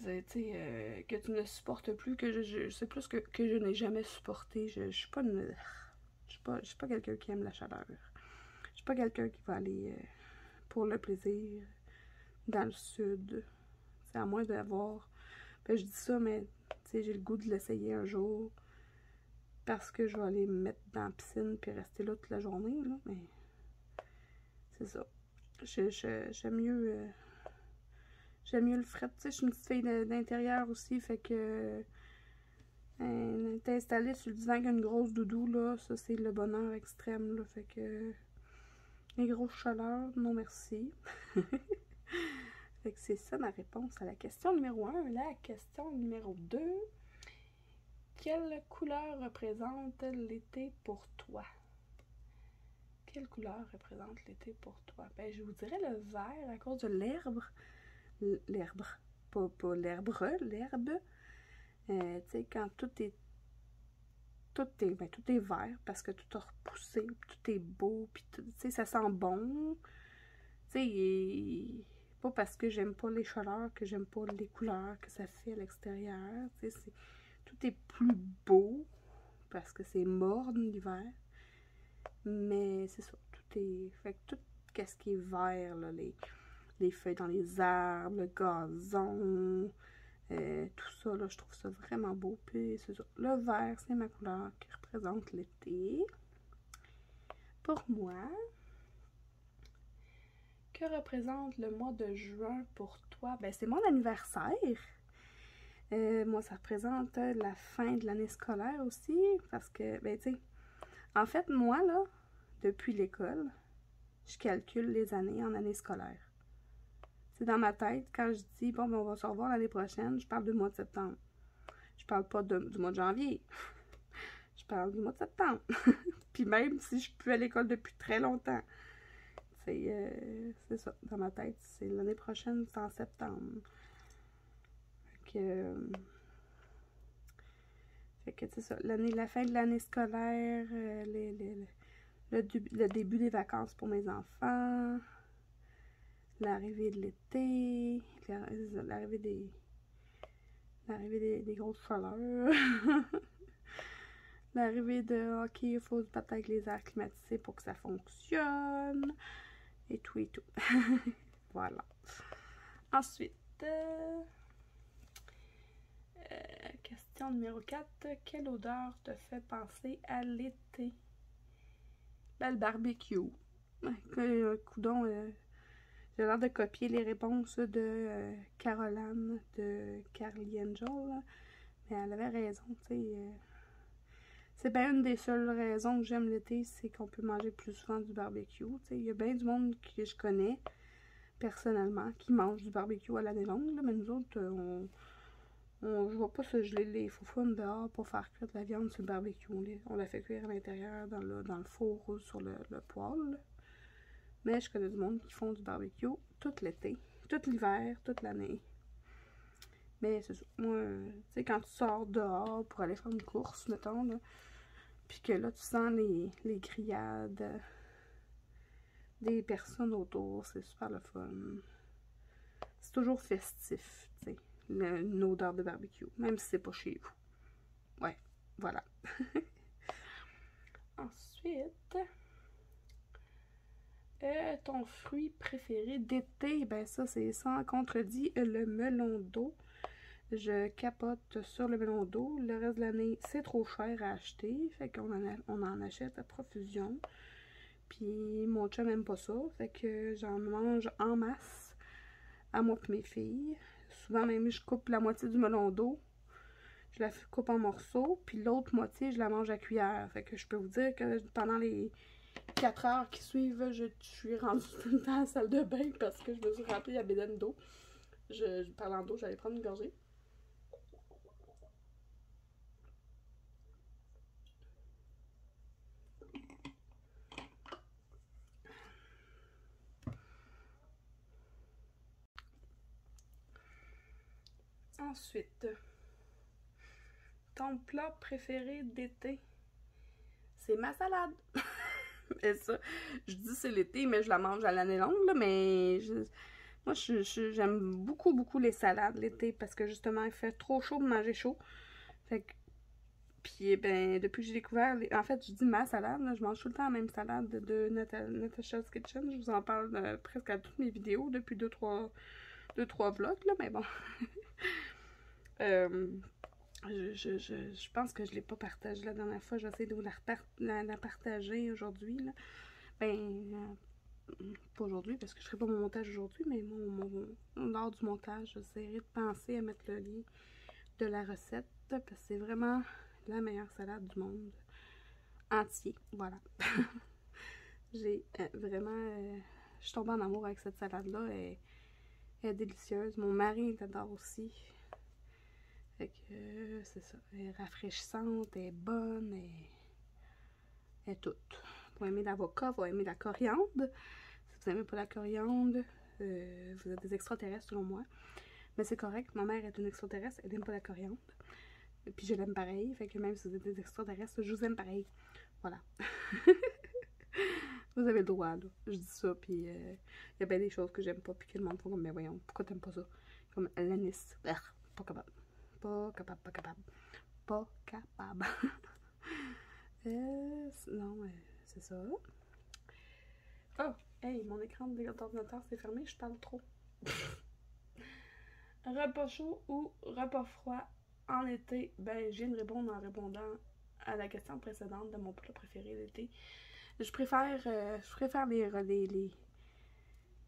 que tu ne supportes plus, que c'est plus que je n'ai jamais supporté. Je suis pas une... Je suis pas quelqu'un qui aime la chaleur. Je suis pas quelqu'un qui va aller pour le plaisir dans le sud. C'est à moins d'avoir... Ben, je dis ça, mais j'ai le goût de l'essayer un jour. Parce que je vais aller me mettre dans la piscine puis rester là toute la journée. Là, mais c'est ça. J'aime mieux... J'aime mieux le fret. Tu sais, je suis une petite fille d'intérieur aussi, fait que être installée sur le divan avec une grosse doudou, là, ça c'est le bonheur extrême, là, fait que les grosses chaleurs, non merci. Fait que c'est ça ma réponse à la question numéro 1. La question numéro 2. Quelle couleur représente l'été pour toi? Quelle couleur représente l'été pour toi? Ben, je vous dirais le vert à cause de l'herbe. L'herbe. Pas l'herbe. Tu sais, quand tout est vert parce que tout a repoussé, tout est beau, puis tu sais, ça sent bon. Tu sais, pas parce que j'aime pas les chaleurs que j'aime pas les couleurs que ça fait à l'extérieur. Tu sais, tout est plus beau parce que c'est morne l'hiver. Mais c'est ça, tout est... Fait que tout ce qui est vert, là, les feuilles dans les arbres, le gazon, tout ça, là, je trouve ça vraiment beau. Puis c'est ça, le vert, c'est ma couleur qui représente l'été. Pour moi, que représente le mois de juin pour toi? Ben, c'est mon anniversaire. Moi, ça représente la fin de l'année scolaire aussi, parce que, ben, tu sais, en fait, moi, là, depuis l'école, je calcule les années en année scolaire. C'est dans ma tête, quand je dis, bon, ben, on va se revoir l'année prochaine, je parle du mois de septembre. Je parle pas du mois de janvier. Je parle du mois de septembre. Puis même si je suis plus à l'école depuis très longtemps, c'est ça, dans ma tête, c'est l'année prochaine, c'est en septembre. Fait que c'est ça, la fin de l'année scolaire, le début des vacances pour mes enfants, l'arrivée de l'été, l'arrivée des grosses chaleurs, l'arrivée de OK, il faut se battre avec les airs climatisés pour que ça fonctionne, et tout et tout. Voilà. Ensuite, question numéro 4. Quelle odeur te fait penser à l'été? Ben, le barbecue. Coudon, j'ai l'air de copier les réponses de Caroline de Carly Angel, là. Mais elle avait raison, tu sais. C'est bien une des seules raisons que j'aime l'été, c'est qu'on peut manger plus souvent du barbecue. Tu sais, il y a bien du monde que je connais, personnellement, qui mange du barbecue à l'année longue, là, mais nous autres, Je vais pas se geler les foufounes dehors pour faire cuire de la viande sur le barbecue. On la fait cuire à l'intérieur dans le four ou sur le poêle. Mais je connais du monde qui font du barbecue tout l'été, tout l'hiver, toute l'année. Mais c'est ça. Moi, tu sais, quand tu sors dehors pour aller faire une course, mettons, là, puis que là, tu sens les grillades des personnes autour, c'est super le fun. C'est toujours festif, tu sais, une odeur de barbecue, même si c'est pas chez vous. Ouais, voilà. Ensuite, ton fruit préféré d'été, ben ça, c'est sans contredit le melon d'eau. Je capote sur le melon d'eau. Le reste de l'année, c'est trop cher à acheter, fait qu'on en achète à profusion. Puis mon chum n'aime pas ça, fait que j'en mange en masse à moi et mes filles. Souvent même, je coupe la moitié du melon d'eau, je la coupe en morceaux, puis l'autre moitié, je la mange à cuillère. Fait que je peux vous dire que pendant les 4 heures qui suivent, je suis rendue dans la salle de bain parce que je me suis remplie la bédaine d'eau. Parlant d'eau, j'allais prendre une gorgée. Ensuite, ton plat préféré d'été, c'est ma salade. Et ça, je dis c'est l'été, mais je la mange à l'année longue, là, mais moi, j'aime beaucoup les salades l'été parce que justement, il fait trop chaud pour manger chaud. Fait que, puis, ben, depuis que j'ai découvert, en fait, je dis ma salade, là, je mange tout le temps la même salade de Natasha's Kitchen. Je vous en parle presque à toutes mes vidéos depuis 2-3 vlogs, là, mais bon. Je pense que je ne l'ai pas partagée la dernière fois. J'essaie de vous la partager aujourd'hui. Ben, pas aujourd'hui parce que je ne ferai pas mon montage aujourd'hui, mais lors du montage, j'essaierai de penser à mettre le lien de la recette parce que c'est vraiment la meilleure salade du monde. Entier, voilà. J'ai vraiment... je suis tombée en amour avec cette salade-là. Elle est délicieuse. Mon mari l'adore aussi. Fait que c'est ça. Elle est rafraîchissante, elle est bonne, elle est toute. Vous aimez l'avocat, vous aimez la coriandre. Si vous n'aimez pas la coriandre, vous êtes des extraterrestres selon moi. Mais c'est correct, ma mère est une extraterrestre, elle n'aime pas la coriandre. Et puis je l'aime pareil, fait que même si vous êtes des extraterrestres, je vous aime pareil. Voilà. Vous avez le droit, là. Je dis ça, puis il y a bien des choses que j'aime pas, puis que le monde font comme, mais voyons, pourquoi t'aimes pas ça? Comme l'anis. Pas capable. Pas capable, pas capable. Pas capable. Non, c'est ça. Oh, hey, mon écran d'ordinateur s'est fermé, je parle trop. Repas chaud ou repas froid en été? Ben, je viens de répondre en répondant à la question précédente de mon plat préféré l'été. Je préfère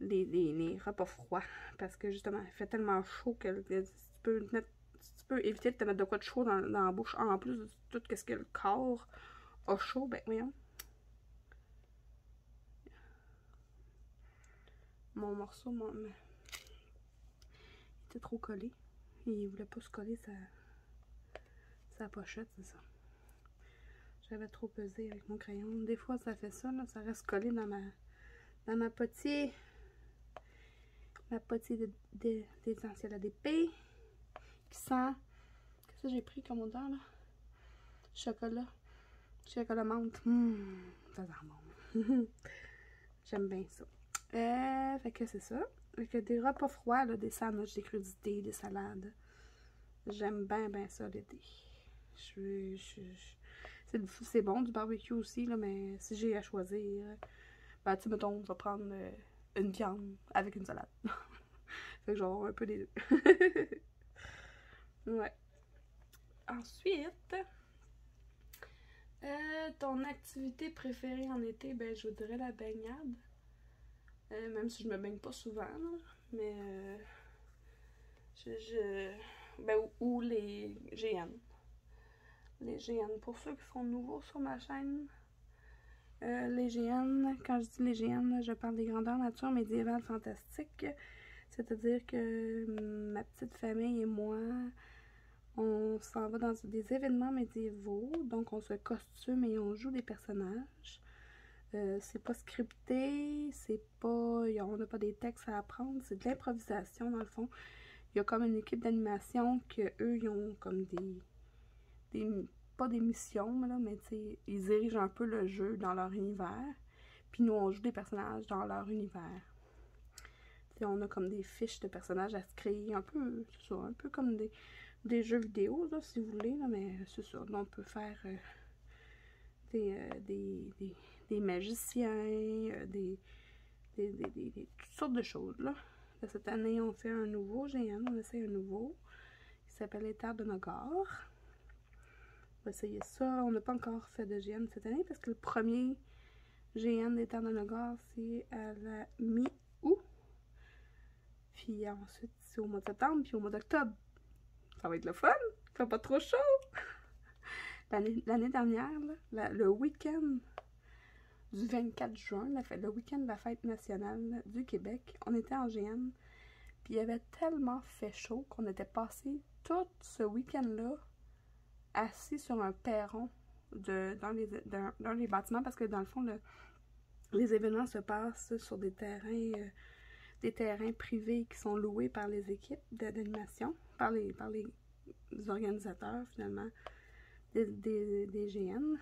les repas froids parce que justement, il fait tellement chaud que tu peux éviter de te mettre de quoi de chaud dans la bouche en plus de tout ce que le corps a chaud. Ben, voyons. Mon morceau, il était trop collé. Il voulait pas se coller sa pochette, c'est ça. J'avais trop pesé avec mon crayon. Des fois, ça fait ça, là, ça reste collé dans ma petite d'essentiel à d'épée qui sent. Qu'est-ce que j'ai pris comme odeur là? Chocolat menthe. Ça sent bon. J'aime bien ça. Fait que c'est ça. Fait que des repas froids, là, des sandwichs, des crudités, des salades. J'aime bien ça l'été. C'est bon du barbecue aussi, là, mais si j'ai à choisir, ben, tu sais, mettons, je vais prendre une viande avec une salade. Fait que genre un peu des deux. Ouais. Ensuite, ton activité préférée en été, ben, je vous dirais la baignade. Même si je me baigne pas souvent, là, mais ben, ou les GN. Les GN, pour ceux qui sont nouveaux sur ma chaîne, les GN, quand je dis les GN, je parle des grandeurs nature médiévale fantastique. C'est-à-dire que ma petite famille et moi, On s'en va dans des événements médiévaux, donc on se costume et on joue des personnages. C'est pas scripté, on n'a pas des textes à apprendre, c'est de l'improvisation dans le fond. Il y a comme une équipe d'animation que eux ils ont comme pas des missions, là, mais ils dirigent un peu le jeu dans leur univers. Puis nous, on joue des personnages dans leur univers. T'sais, on a comme des fiches de personnages à se créer, un peu, c'est ça, un peu comme des jeux vidéo, là, si vous voulez, là, mais c'est ça. Donc, on peut faire des magiciens, toutes sortes de choses, là. Cette année, on fait un nouveau géant, on essaie un nouveau, qui s'appelle les Terres de Nogar. On va essayer ça. On n'a pas encore fait de GN cette année parce que le premier GN des Terres de Nogar, c'est à la mi-août. Puis ensuite, c'est au mois de septembre, puis au mois d'octobre. Ça va être le fun! Il fait pas trop chaud! L'année dernière, là, le week-end du 24 juin, le week-end de la fête nationale du Québec, on était en GN. Puis il y avait tellement fait chaud qu'on était passé tout ce week-end-là assis sur un perron dans les bâtiments parce que dans le fond, les événements se passent sur des terrains privés qui sont loués par les équipes d'animation, par les organisateurs finalement des GN.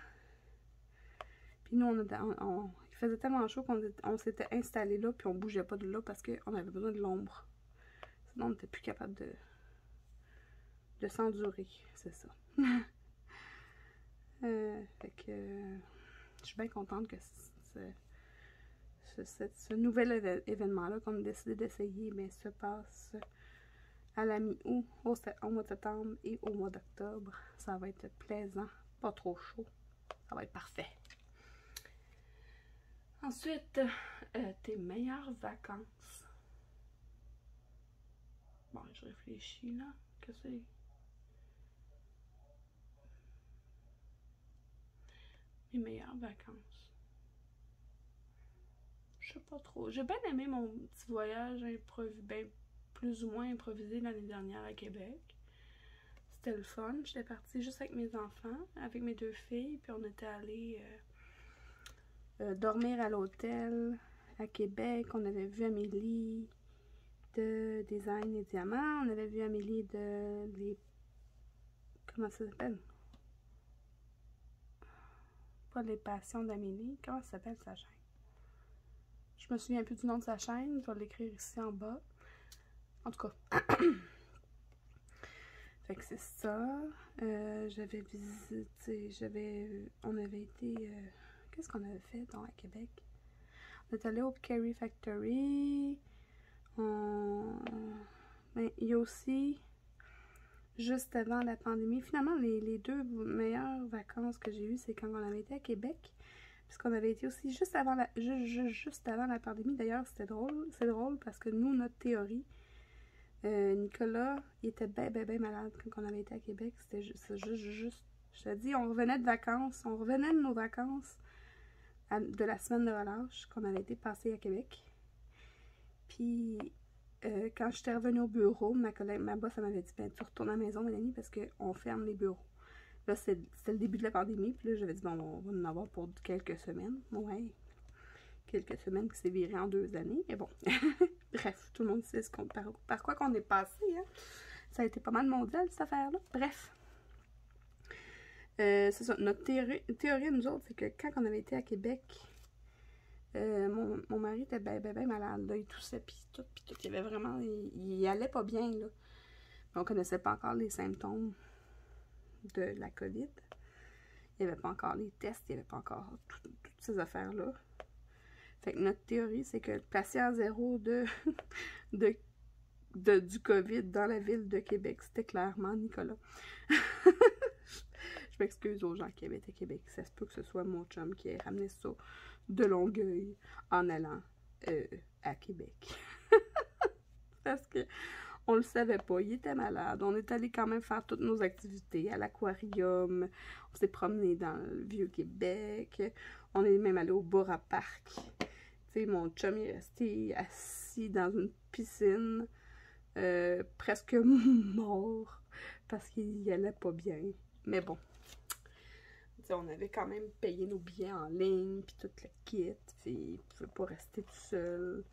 Puis nous, il faisait tellement chaud qu'on s'était installé là puis on bougeait pas de là parce qu'on avait besoin de l'ombre. Sinon, on n'était plus capable de s'endurer, c'est ça. Fait que je suis bien contente que ce nouvel événement-là qu'on a décidé d'essayer, mais se passe à la mi-août, au mois de septembre et au mois d'octobre. Ça va être plaisant, pas trop chaud. Ça va être parfait. Ensuite, tes meilleures vacances. Bon, je réfléchis là. Que c'est? Mes meilleures vacances. Je sais pas trop. J'ai bien aimé mon petit voyage plus ou moins improvisé l'année dernière à Québec. C'était le fun. J'étais partie juste avec mes enfants, avec mes 2 filles, puis on était allés dormir à l'hôtel à Québec. On avait vu Amélie de Design et Diamants. On avait vu Amélie comment ça s'appelle? Pas les passions d'Amélie. Comment ça s'appelle sa chaîne? Je me souviens plus du nom de sa chaîne. Je vais l'écrire ici en bas. En tout cas. Fait que c'est ça. J'avais visité. On avait été. Qu'est-ce qu'on avait fait donc à Québec? On est allé au Kerry Factory. Mais il y a aussi. Juste avant la pandémie. Finalement, les 2 meilleures vacances que j'ai eues, c'est quand on avait été à Québec. Puisqu'on avait été aussi juste avant la pandémie. D'ailleurs, c'était drôle. C'est drôle parce que nous, notre théorie, Nicolas, il était bien malade quand on avait été à Québec. C'était juste. Je te dis, on revenait de vacances. On revenait de nos vacances de la semaine de relâche qu'on avait été passer à Québec. Puis, quand j'étais revenue au bureau, ma boss, elle m'avait dit, ben, tu retournes à la maison, Mélanie, parce qu'on ferme les bureaux. Là, c'était le début de la pandémie, puis là, j'avais dit, bon, on va en avoir pour quelques semaines. Ouais, quelques semaines qui s'est viré en 2 années, mais bon. Bref, tout le monde sait par quoi qu'on est passé, hein. Ça a été pas mal mondial, cette affaire-là. Bref. C'est ça, notre théorie, nous autres, c'est que quand on avait été à Québec, mon mari était bien malade, là, il toussait, puis tout, il avait vraiment, il allait pas bien, là. On connaissait pas encore les symptômes de la COVID. Il n'y avait pas encore les tests, il n'y avait pas encore toutes ces affaires-là. Fait que notre théorie, c'est que le patient zéro du COVID dans la ville de Québec, c'était clairement Nicolas. Je m'excuse aux gens qui habitent à Québec. Ça se peut que ce soit mon chum qui ait ramené ça de Longueuil en allant à Québec. Parce que on le savait pas, il était malade. On est allé quand même faire toutes nos activités à l'aquarium. On s'est promené dans le Vieux-Québec. On est même allé au Bora Park. Tu sais, mon chum est resté assis dans une piscine, presque mort. parce qu'il allait pas bien. Mais bon. T'sais, on avait quand même payé nos billets en ligne, puis tout le kit. Puis il pouvait pas rester tout seul.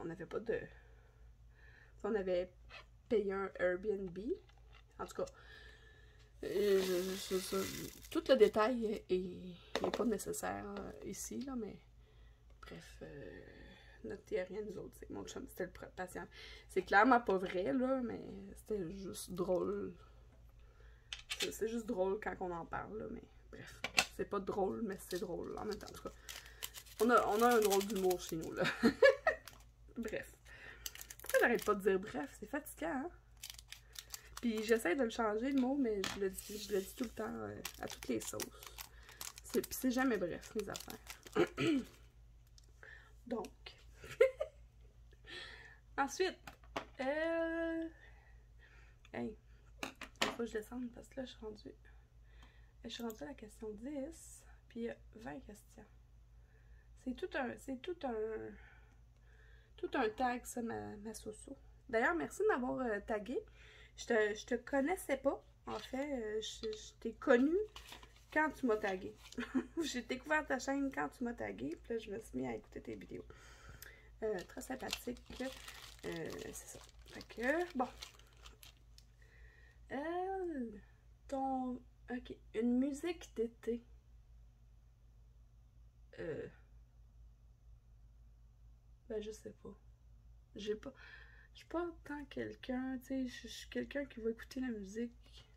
On n'avait pas de... On avait payé un Airbnb. En tout cas, tout le détail est pas nécessaire ici, là, mais bref, notre théorie à nous autres, c'est que mon chum, c'était le patient. C'est clairement pas vrai, là, mais c'était juste drôle. C'est juste drôle quand on en parle, là, mais bref. C'est pas drôle, mais c'est drôle en même temps. En tout cas, on a un drôle d'humour chez nous, là. Bref. Pourquoi j'arrête pas de dire bref? C'est fatigant, hein? Puis j'essaie de le changer, le mot, mais je le dis tout le temps à toutes les sauces. Puis c'est jamais bref, mes affaires. Donc. Ensuite. Hey. Il faut que je descende parce que là, je suis rendue à la question 10. Puis il y a 20 questions. C'est tout un tag, ça, ma soso. D'ailleurs, merci de m'avoir tagué. Je te connaissais pas. En fait, je t'ai connue quand tu m'as tagué. J'ai découvert ta chaîne quand tu m'as tagué. Puis là, je me suis mis à écouter tes vidéos. Très sympathique. C'est ça. Fait que, bon. Ok. Une musique d'été. Ben, je sais pas. Je suis pas tant quelqu'un, tu sais, je suis quelqu'un qui va écouter la musique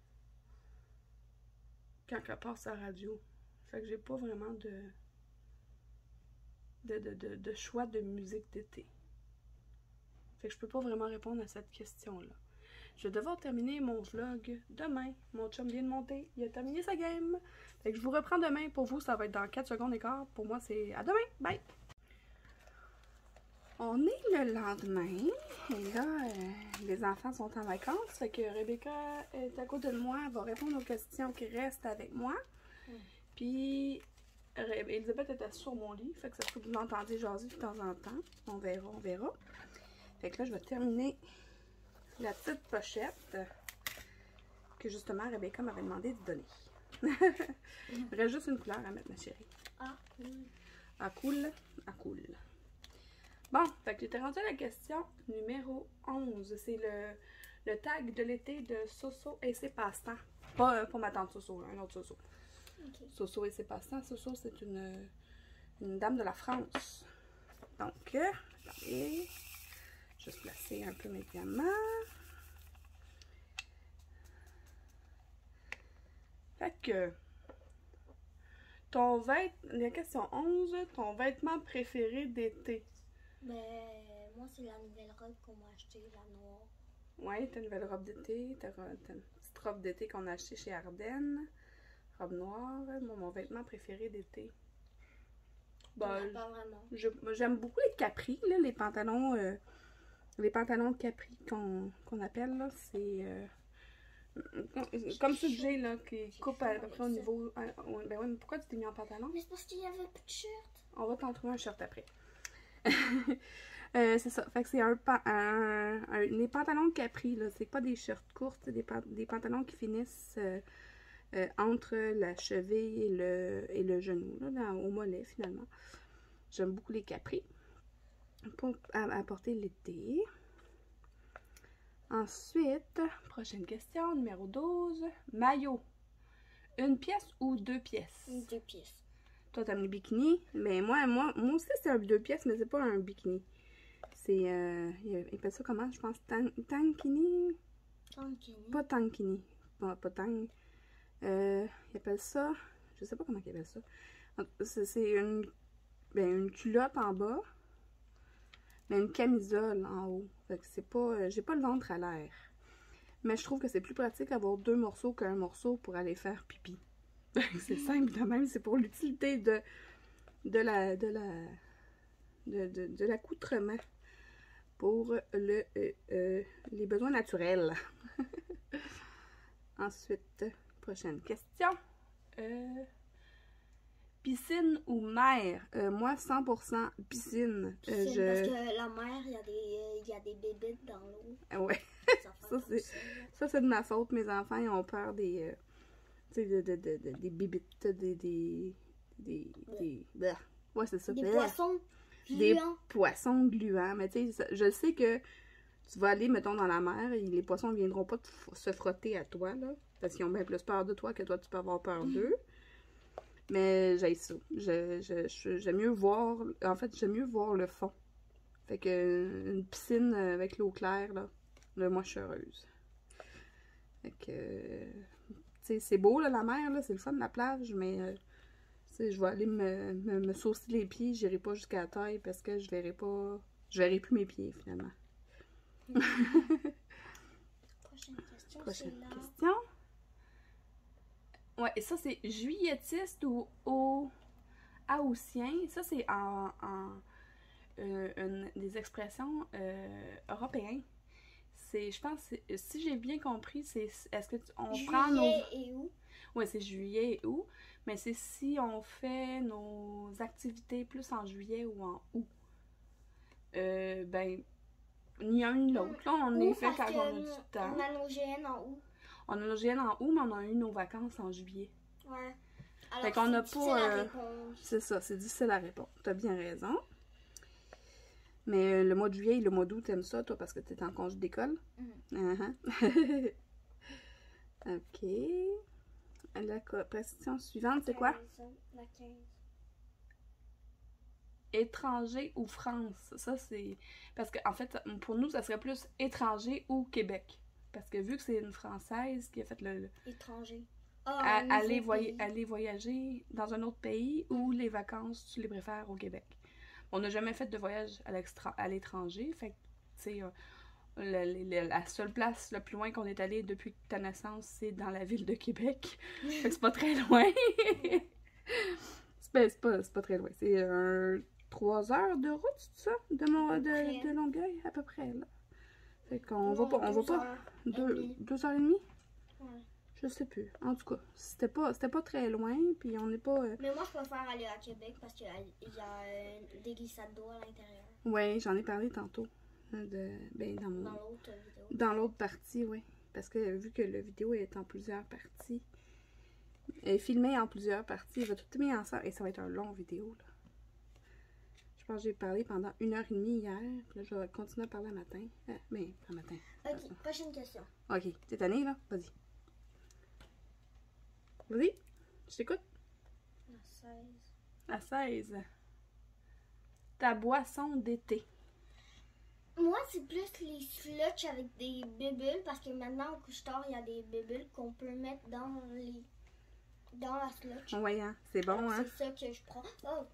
quand elle passe à la radio. Fait que j'ai pas vraiment de choix de musique d'été. Fait que je peux pas vraiment répondre à cette question-là. Je vais devoir terminer mon vlog demain. Mon chum vient de monter, il a terminé sa game. Fait que je vous reprends demain. Pour vous, ça va être dans 4 secondes et quart. Pour moi, c'est à demain. Bye! On est le lendemain. Et là, les enfants sont en vacances. Fait que Rebecca est à côté de moi. Elle va répondre aux questions qui restent avec moi. Puis, Elisabeth était sur mon lit. Fait que ça se peut que vous m'entendiez jaser de temps en temps. On verra, on verra. Fait que là, je vais terminer la petite pochette que justement Rebecca m'avait demandé de donner. Il reste juste une couleur à mettre, ma chérie. Ah, cool. Ah, cool. Ah, cool. Bon, fait que j'étais rendue à la question numéro 11. C'est le tag de l'été de Soso et ses passe-temps. Pas pour ma tante Soso, un autre Soso. Okay. Soso et ses passe-temps. Soso, c'est une dame de la France. Donc, regardez. Juste placer un peu mes diamants. Fait que, la question 11, ton vêtement préféré d'été? Ben, moi, c'est la nouvelle robe qu'on m'a achetée, la noire. Ouais, t'as une nouvelle robe d'été. T'as une petite robe d'été qu'on a achetée chez Ardennes. Robe noire. Moi, mon vêtement préféré d'été. Ben, pas vraiment. J'aime beaucoup les capris, là, les pantalons de capri qu'on appelle, là. C'est comme ceux que j'ai, là, qui coupent à peu près au niveau... ben ouais, mais pourquoi tu t'es mis en pantalon? Mais c'est parce qu'il y avait plus de shirt. On va t'en trouver un shirt après. C'est ça. Fait que c'est les pantalons de capri, là. C'est pas des shirts courtes, c'est des pantalons qui finissent entre la cheville et le genou, là, au mollet, finalement. J'aime beaucoup les capris pour apporter l'été. Ensuite, prochaine question, numéro 12. Maillot. Une pièce ou 2 pièces? 2 pièces. Toi, t'aimes les bikinis. Mais moi aussi, c'est un 2 pièces, mais c'est pas un bikini. C'est, ils appellent ça comment? Je pense tankini? Tankini. Pas tankini. Pas tang. Ils appellent ça, je sais pas comment ils appellent ça. C'est une culotte en bas, mais une camisole en haut. Fait que c'est pas, j'ai pas le ventre à l'air. Mais je trouve que c'est plus pratique d'avoir 2 morceaux qu'un morceau pour aller faire pipi. C'est simple de même, c'est pour l'utilité de l'accoutrement pour les besoins naturels. Ensuite, prochaine question. Piscine ou mer? Moi, 100% piscine. Piscine, parce que la mer, il y a des bébites dans l'eau. Ouais. Ça, c'est de ma faute. Mes enfants, ils ont peur des... tu sais, des bibites, ouais, c'est ça. Des poissons gluants. Des poissons gluants. Mais tu sais, je sais que tu vas aller, mettons, dans la mer et les poissons ne viendront pas se frotter à toi, là. Parce qu'ils ont bien plus peur de toi que toi, tu peux avoir peur d'eux. Mais j'ai ça. J'aime mieux voir... En fait, j'aime mieux voir le fond. Fait que une piscine avec l'eau claire, là, moi, je suis heureuse. Fait que... tu sais, c'est beau, là, la mer, là, c'est le fun de la plage, mais... tu sais, je vais aller me saucer les pieds, j'irai pas jusqu'à la taille parce que je verrai pas... Je verrai plus mes pieds, finalement. Prochaine question, Prochaine c'est là. question. Ouais, et ça, c'est juillettiste ou haussien. Ça, c'est des expressions européennes. C'est, je pense, si j'ai bien compris, c'est est-ce que on prend nos... Juillet et août. Ouais, c'est juillet et août, mais c'est si on fait nos activités plus en juillet ou en août. Ben, ni un ni l'autre. Là, on est fait quand on a du temps. On a nos GN en août. On a nos GN en août, mais on a eu nos vacances en juillet. Ouais. Alors, Fait qu'on n'a c'est la pas... réponse. c'est ça, c'est difficile à répondre. T'as bien raison. Mais le mois de juillet et le mois d'août, t'aimes ça, toi, parce que t'es en congé d'école? Ok. La question suivante, c'est quoi? La 15. Étranger ou France? Ça, c'est... Parce que en fait, pour nous, ça serait plus étranger ou Québec. Parce que vu que c'est une Française qui a fait le... Étranger. aller voyager dans un autre pays ou les vacances, tu les préfères au Québec. On n'a jamais fait de voyage à l'étranger. Fait que, tu sais, la seule place le plus loin qu'on est allé depuis ta naissance, c'est dans la ville de Québec. Fait que c'est pas très loin. c'est pas très loin. C'est 3 heures de route, c'est ça? De Longueuil, à peu près, là. Fait qu'on va pas... 2h30? Ouais. Je sais plus. En tout cas, c'était pas très loin, puis on n'est pas... Mais moi, je préfère aller à Québec parce qu'il y a des glissades d'eau à l'intérieur. Ouais, j'en ai parlé tantôt. Dans l'autre vidéo. Dans l'autre partie, oui. Parce que vu que la vidéo est en plusieurs parties, elle est filmée en plusieurs parties, elle va tout mis ensemble, et ça va être un long vidéo, là. Je pense que j'ai parlé pendant 1h30 hier, puis là, je vais continuer à parler le matin. Mais, le matin. Ok, prochaine question. Ok, t'es tannée, là? Vas-y. Vas-y, je t'écoute. La 16. La 16. Ta boisson d'été. Moi, c'est plus les slushs avec des bulles parce que maintenant, au couche-tard, il y a des bulles qu'on peut mettre dans la slush. Ouais, hein? C'est bon, alors, hein? c'est ça que je prends. Oh,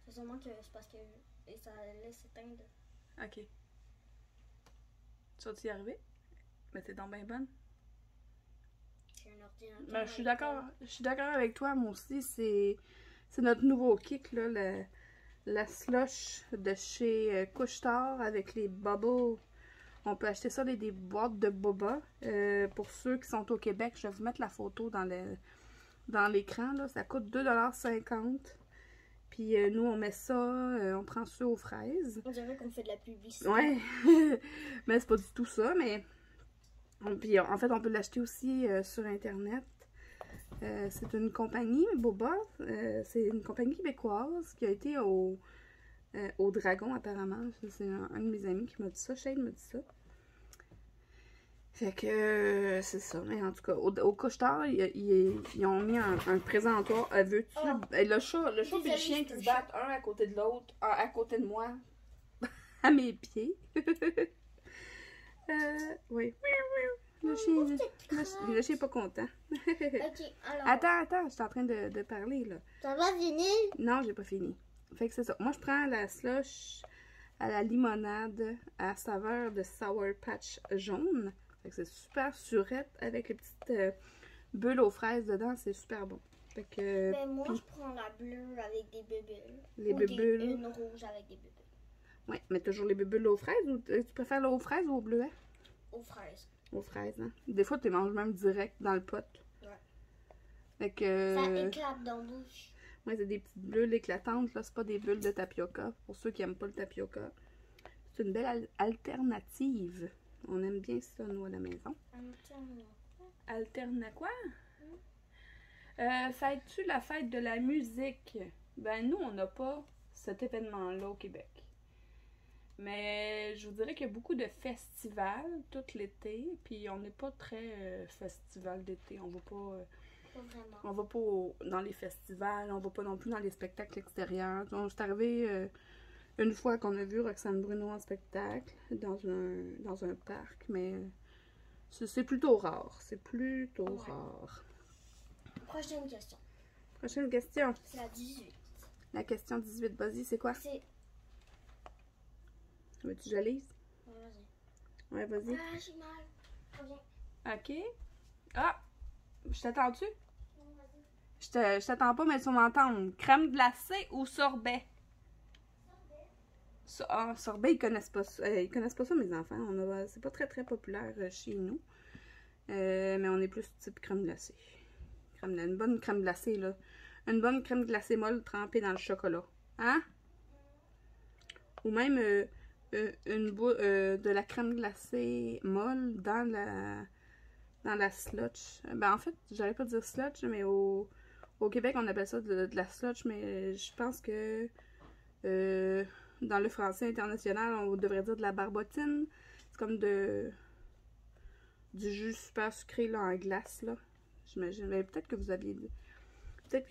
c'est seulement que c'est parce que ça laisse éteindre. Ok. Tu vas-y y arriver? Mais t'es donc bien bonne. J'ai un ordinateur. Ben, je suis d'accord avec toi, moi aussi. C'est notre nouveau kick, là, la slush de chez Couche-Tard avec les bubbles. On peut acheter ça des boîtes de boba. Pour ceux qui sont au Québec, je vais vous mettre la photo dans l'écran, là. Ça coûte 2,50 $. Puis nous, on met ça, on prend ça aux fraises. On dirait qu'on fait de la publicité. Ouais, mais c'est pas du tout ça, mais... Puis en fait, on peut l'acheter aussi sur Internet. C'est une compagnie, Boba. C'est une compagnie québécoise qui a été au Dragon, apparemment. C'est un de mes amis qui m'a dit ça. Shane m'a dit ça. Fait que c'est ça. Mais en tout cas, au couche-tard, ils ont mis un présentoir. Veux-tu... Le chat et le chien qui se battent un à côté de l'autre, à côté de moi, à mes pieds. Oui. Le chien est pas content. Ok, alors. Attends, je suis en train de parler, là. Ça va fini? Non, j'ai pas fini. Fait que c'est ça. Moi, je prends la slush à la limonade à saveur de Sour Patch jaune. Fait que c'est super surette avec les petites bulles aux fraises dedans. C'est super bon. Fait que... Ben, moi, je prends la bleue avec des bulles. Les bulles. Une rouge avec des bulles. Ouais, mais toujours les bulles aux fraises ou tu préfères aux fraises ou au bleuet? Aux fraises. Aux fraises, hein? Des fois, tu les manges même direct dans le pot. Ouais. Fait que... Ça éclate dans la bouche. Ouais, c'est des petites bulles éclatantes, là. C'est pas des bulles de tapioca. Pour ceux qui aiment pas le tapioca. C'est une belle alternative. On aime bien ça, nous, à la maison. Alterne à quoi? Ça va-tu la fête de la musique? Ben, nous, on n'a pas cet événement-là au Québec. Mais je vous dirais qu'il y a beaucoup de festivals tout l'été, puis on n'est pas très festival d'été. On va pas... Pas vraiment. On va pas dans les festivals, on va pas non plus dans les spectacles extérieurs. Donc, c'est arrivé une fois qu'on a vu Roxane Bruno en spectacle dans un parc, mais c'est plutôt rare. C'est plutôt rare. Prochaine question. Prochaine question. C'est la 18. La question 18, vas-y, c'est quoi? C'est... Veux-tu que je lise? Ouais, vas-y. Ouais, vas-y. Ah, j'ai mal. Reviens. Ok. Ah! Je t'attends-tu? Non, vas-y. Je t'attends pas, mais tu vas m'entendre. Crème glacée ou sorbet? Sorbet, ils connaissent pas ça. Ils connaissent pas ça, mes enfants. C'est pas très très populaire chez nous. Mais on est plus type crème glacée. Une bonne crème glacée, là. Une bonne crème glacée molle trempée dans le chocolat. Hein? Ou même de la crème glacée molle dans la slotch. Ben, en fait, j'allais pas dire slotch, mais au Québec, on appelle ça de la slotch, mais je pense que dans le français international, on devrait dire de la barbotine. C'est comme du jus super sucré là, en glace, là. J'imagine. Mais peut-être que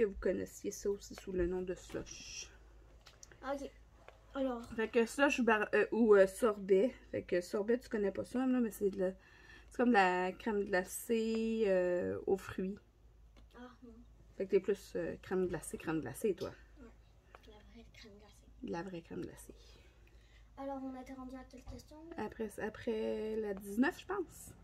vous connaissiez ça aussi sous le nom de slush. Ok. Alors. Fait que slush ou sorbet. Fait que sorbet, tu connais pas ça, là, mais c'est comme de la crème glacée aux fruits. Ah, non. Fait que t'es plus crème glacée, toi. Ouais. La vraie crème glacée. La vraie crème glacée. Alors, on a été rendu à quelle question? Après la 19, je pense.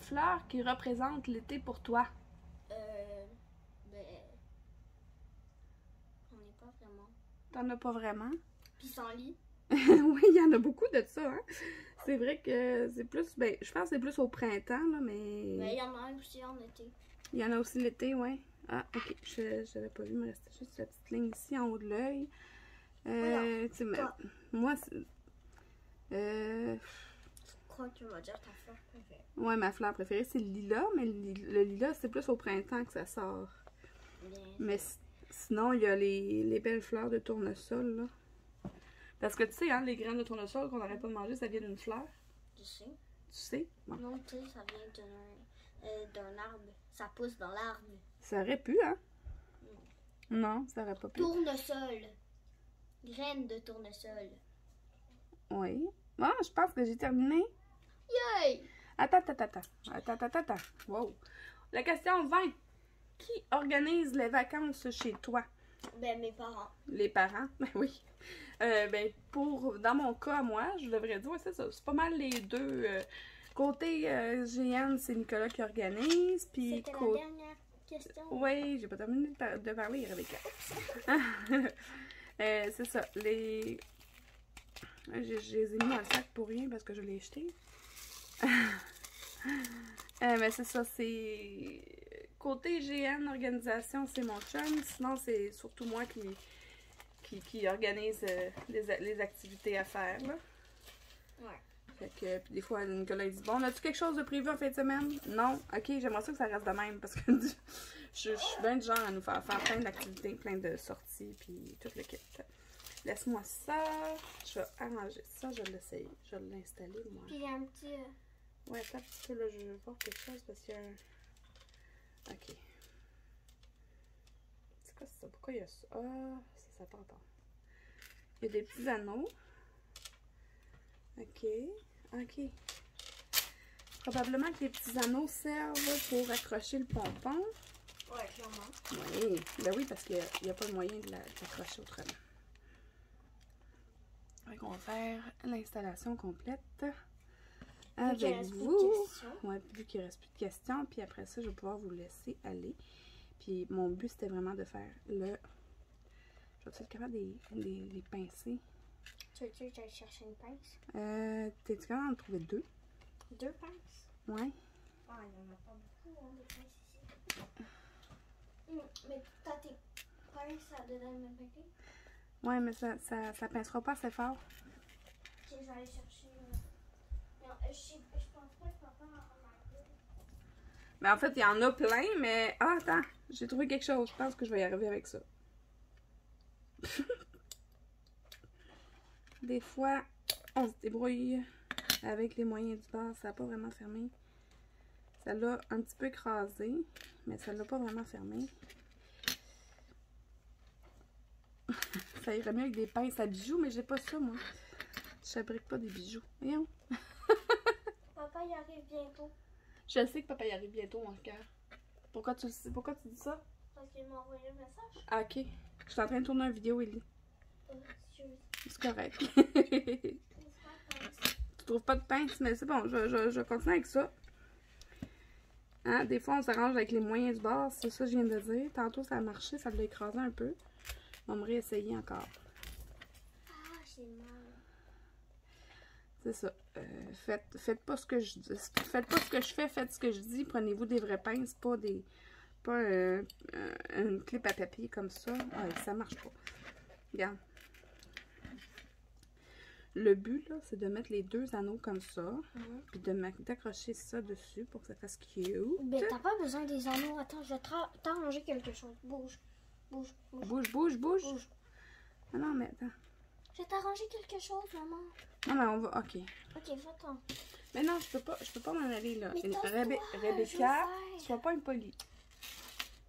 Fleur qui représente l'été pour toi. Ben... On n'est pas vraiment. T'en as pas vraiment? Pissenlit. Oui, il y en a beaucoup de ça, hein. C'est vrai que c'est plus... Ben, je pense que c'est plus au printemps, là, mais... Mais il y en a aussi en été. Il y en a aussi l'été, ouais. Ah, ok. Je l'avais pas vu, il me restait juste la petite ligne ici, en haut de l'œil. Moi, c'est... Je crois que tu vas dire ta fleur préférée. Ouais, ma fleur préférée, c'est le lilas, mais le lilas, c'est plus au printemps que ça sort. Bien. Mais sinon, il y a les belles fleurs de tournesol, là. Parce que tu sais, hein, les graines de tournesol qu'on n'arrête pas de manger, ça vient d'une fleur. Je sais. Tu sais? Bon. Non, tu sais, ça vient d'un arbre. Ça pousse dans l'arbre. Ça aurait pu, hein? Non, ça aurait pas pu. Tournesol. Graines de tournesol. Oui. Ah, je pense que j'ai terminé. Yay! Attends. Wow. La question 20. Qui organise les vacances chez toi? Ben, mes parents. Les parents? Ben oui. Dans mon cas, moi, je devrais dire, ouais, c'est ça. C'est pas mal les deux. Côté GN, c'est Nicolas qui organise. Puis C'était la dernière question. Oui, j'ai pas terminé de parler, Rebecca. C'est ça. Je les ai mis dans le sac pour rien parce que je l'ai jeté. Mais c'est ça, c'est... Côté GN, organisation, c'est mon chum. Sinon, c'est surtout moi qui organise les activités à faire, là. Ouais. Fait que, puis des fois, Nicolas, il dit, bon, as-tu quelque chose de prévu en fin de semaine? Non? Ok, j'aimerais ça que ça reste de même, parce que je suis bien du genre à nous faire plein d'activités, plein de sorties, puis tout le kit. Laisse-moi ça. Je vais arranger ça, je vais l'essayer. Je vais l'installer, moi. Puis il y a un petit... Ouais, attends un petit peu, là, je veux voir quelque chose, parce qu'il y a un... Ok. C'est quoi ça? Pourquoi il y a ça? Ah, ça t'entend. Il y a des petits anneaux. Ok. Probablement que les petits anneaux servent pour accrocher le pompon. Ouais, clairement. Oui. Ben oui, parce qu'il n'y a pas de moyen de l'accrocher autrement. Donc, on va faire l'installation complète avec vous. Ouais, vu qu'il ne reste plus de questions. Puis après ça, je vais pouvoir vous laisser aller. Puis mon but, c'était vraiment de faire le... Je vais être capable de les pincer. Tu veux-tu que j'aille chercher une pince? T'es-tu capable d'en trouver deux? Deux pinces? Ouais. Ah, il n'y en a pas beaucoup, hein, de pinces ici. Mais t'as tes pinces à dedans le même paquet? Ouais, mais ça pincera pas assez fort. Ok, je vais aller chercher. Non, je pense pas que papa en a. Mais en fait, il y en a plein, mais... Ah, attends, j'ai trouvé quelque chose. Je pense que je vais y arriver avec ça. Des fois, on se débrouille avec les moyens du bord. Ça n'a pas vraiment fermé. Ça l'a un petit peu écrasé, mais ça l'a pas vraiment fermé. Ça irait mieux avec des pinces à bijoux, mais j'ai pas ça, moi. Je fabrique pas des bijoux. Voyons. Papa, il arrive bientôt. Je sais que papa y arrive bientôt, mon cœur. Pourquoi tu dis ça? Parce qu'il m'a envoyé un message. Ah, ok. Je suis en train de tourner une vidéo, Ellie. Excuse. C'est correct. C'est pas pince. Tu trouves pas de pince, mais c'est bon, je continue avec ça. Hein? Des fois, on s'arrange avec les moyens du bord, c'est ça que je viens de dire. Tantôt, ça a marché, ça l'a écrasé un peu. On va me réessayer encore. Ah, j'ai mal. C'est ça. Faites pas ce que je dis. Faites pas ce que je fais, faites ce que je dis. Prenez-vous des vraies pinces, pas une clip à papier comme ça. Ouais, ça marche pas. Regarde. Le but, là, c'est de mettre les deux anneaux comme ça. Puis d'accrocher ça dessus pour que ça fasse cute. Ben, t'as pas besoin des anneaux. Attends, je vais t'arranger quelque chose. Bouge. Bouge. Bouge. Bouge, bouge, bouge. Bouge. Ah non, mais attends. Je vais t'arranger quelque chose, maman. Non, mais on va... OK. Ok, va-t'en. Mais non, je peux pas m'en aller, là. Mais tasse-toi, je Rebecca, veux faire. sois pas impolie.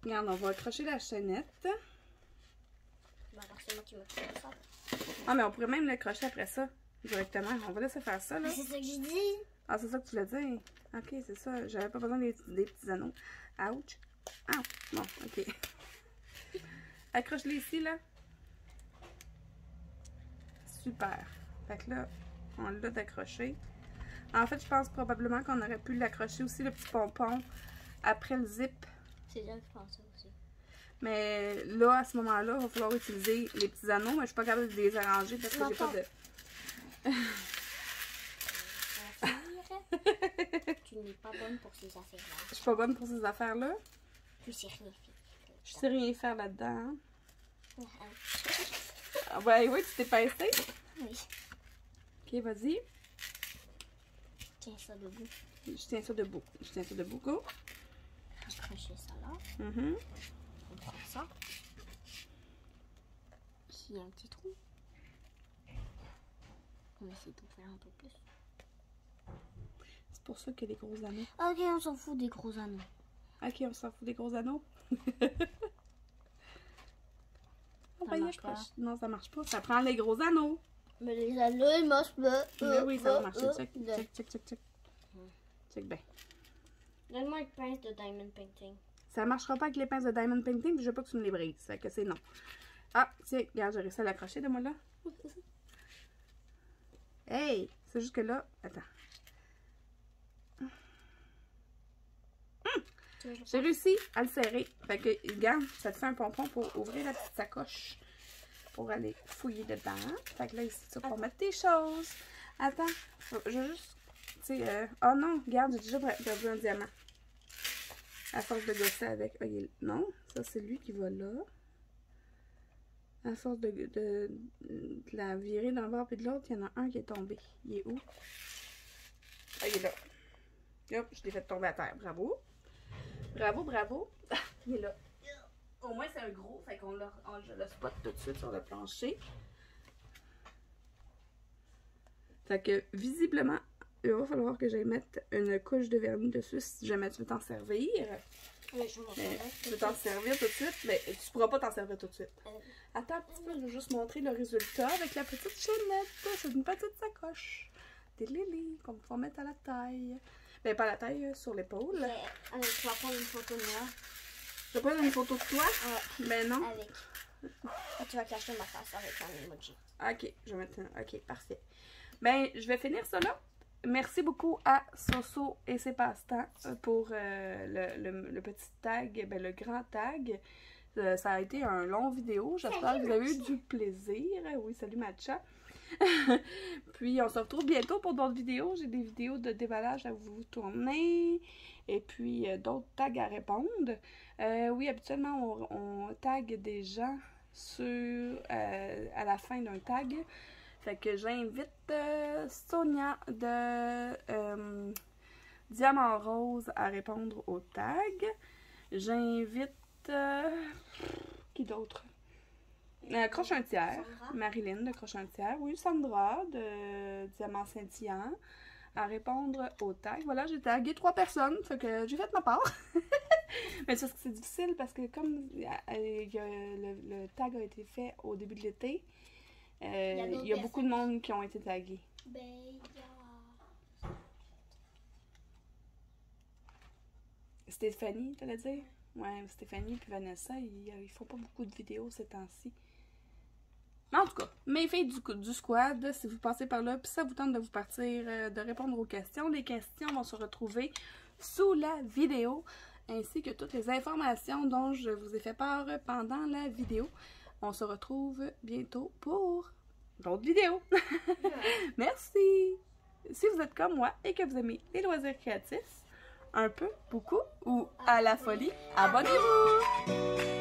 Regarde, on va accrocher la chaînette. Ben, alors, c'est moi qui m'occupe de ça. Ah, mais on pourrait même l'accrocher après ça. Directement. On va laisser faire ça, là. Mais c'est ça que j'ai dit. Ah, c'est ça que tu l'as dit. OK, c'est ça. J'avais pas besoin des petits anneaux. Ouch. Ah, bon, OK. Accroche-les ici, là. Super. Fait que là, on l'a d'accrocher. En fait, je pense probablement qu'on aurait pu l'accrocher aussi, le petit pompon, après le zip. C'est là que je pensais aussi. Mais là, à ce moment-là, il va falloir utiliser les petits anneaux. Mais je suis pas capable de les arranger parce que j'ai pas de... Tu n'es pas bonne pour ces affaires-là. Je suis pas bonne pour ces affaires-là. Tu sais rien faire. Je sais rien faire là-dedans. Hein? Ah, ben oui, tu t'es pincé. Oui. Ok, vas-y. Tiens ça debout. Je tiens ça debout. Je tiens ça debout, go. Accrocher ça là. On prend ça. Ici, il y a un petit trou. On va essayer de faire un peu plus. C'est pour ça qu'il y a des gros anneaux. Ok, on s'en fout des gros anneaux. Ok, on s'en fout des gros anneaux. On Ça va y marche pas. accrocher. Non, ça marche pas. Ça prend les gros anneaux. Mais les anneaux, ils marchent pas. Mais oui, ça va marcher. Check, check, check, check, check. Check bien. Donne-moi une pince de diamond painting. Ça marchera pas avec les pinces de Diamond Painting, puis je veux pas que tu me les brises. Fait que c'est non. Ah, tiens, regarde, j'ai réussi à l'accrocher de moi là. Hey! C'est juste que là. Attends. J'ai réussi à le serrer. Fait que, regarde, ça te fait un pompon pour ouvrir la petite sacoche. Pour aller fouiller dedans. Fait que là, ici, tu vas pouvoir mettre tes choses. Attends, je vais juste. Tu sais, oh non, regarde, j'ai déjà perdu un diamant. À force de gosser avec. Oh, non, ça c'est lui qui va là. À force de la virer d'un bord et de l'autre, il y en a un qui est tombé. Il est où? Ah, il est là. Hop, je l'ai fait tomber à terre. Bravo. Bravo, bravo. Il est là. Au moins, c'est un gros, fait qu'on je le spot tout de suite sur le plancher. Fait que, visiblement, il va falloir que j'aille mettre une couche de vernis dessus si jamais tu veux t'en servir. Oui, je m'en Mais tu veux t'en servir tout de suite, mais tu pourras pas t'en servir tout de suite. Attends un petit peu, je vais juste montrer le résultat avec la petite chaînette. C'est une petite sacoche. Des lilies qu'on va mettre à la taille. Ben, pas à la taille, sur l'épaule. Tu vas prendre une photo de moi. Je vais prendre une photo de toi? Ouais. Ben non. Avec. Tu vas cacher ma face avec un emoji. Ok, je vais mettre un... Ok, parfait. Ben, je vais finir ça là. Merci beaucoup à Soso et ses passe-temps pour le petit tag, ben, le grand tag. Ça a été un long vidéo. J'espère que vous avez eu du plaisir. Oui, salut Matcha. Puis, on se retrouve bientôt pour d'autres vidéos. J'ai des vidéos de déballage à vous tourner. Et puis, d'autres tags à répondre. Oui, habituellement, on tag des gens à la fin d'un tag. Fait que j'invite Sonia de Diamant Rose à répondre au tag. J'invite qui d'autre? Croche-un-tiers, Marilyn de Croche-un-tiers, oui, Sandra de Diamant Scintillant à répondre au tag. Voilà, j'ai tagué 3 personnes, fait que j'ai fait ma part. Mais c'est parce que c'est difficile parce que comme le tag a été fait au début de l'été, il y a beaucoup de monde qui ont été tagués. Ben, Stéphanie, t'allais dire? Ouais, Stéphanie et Vanessa, ils font pas beaucoup de vidéos ces temps-ci. Mais en tout cas, mes filles du squad, si vous passez par là, puis ça vous tente de vous partir, de répondre aux questions, les questions vont se retrouver sous la vidéo, ainsi que toutes les informations dont je vous ai fait part pendant la vidéo. On se retrouve bientôt pour d'autres vidéos. Merci! Si vous êtes comme moi et que vous aimez les loisirs créatifs, un peu, beaucoup ou à la folie, abonnez-vous!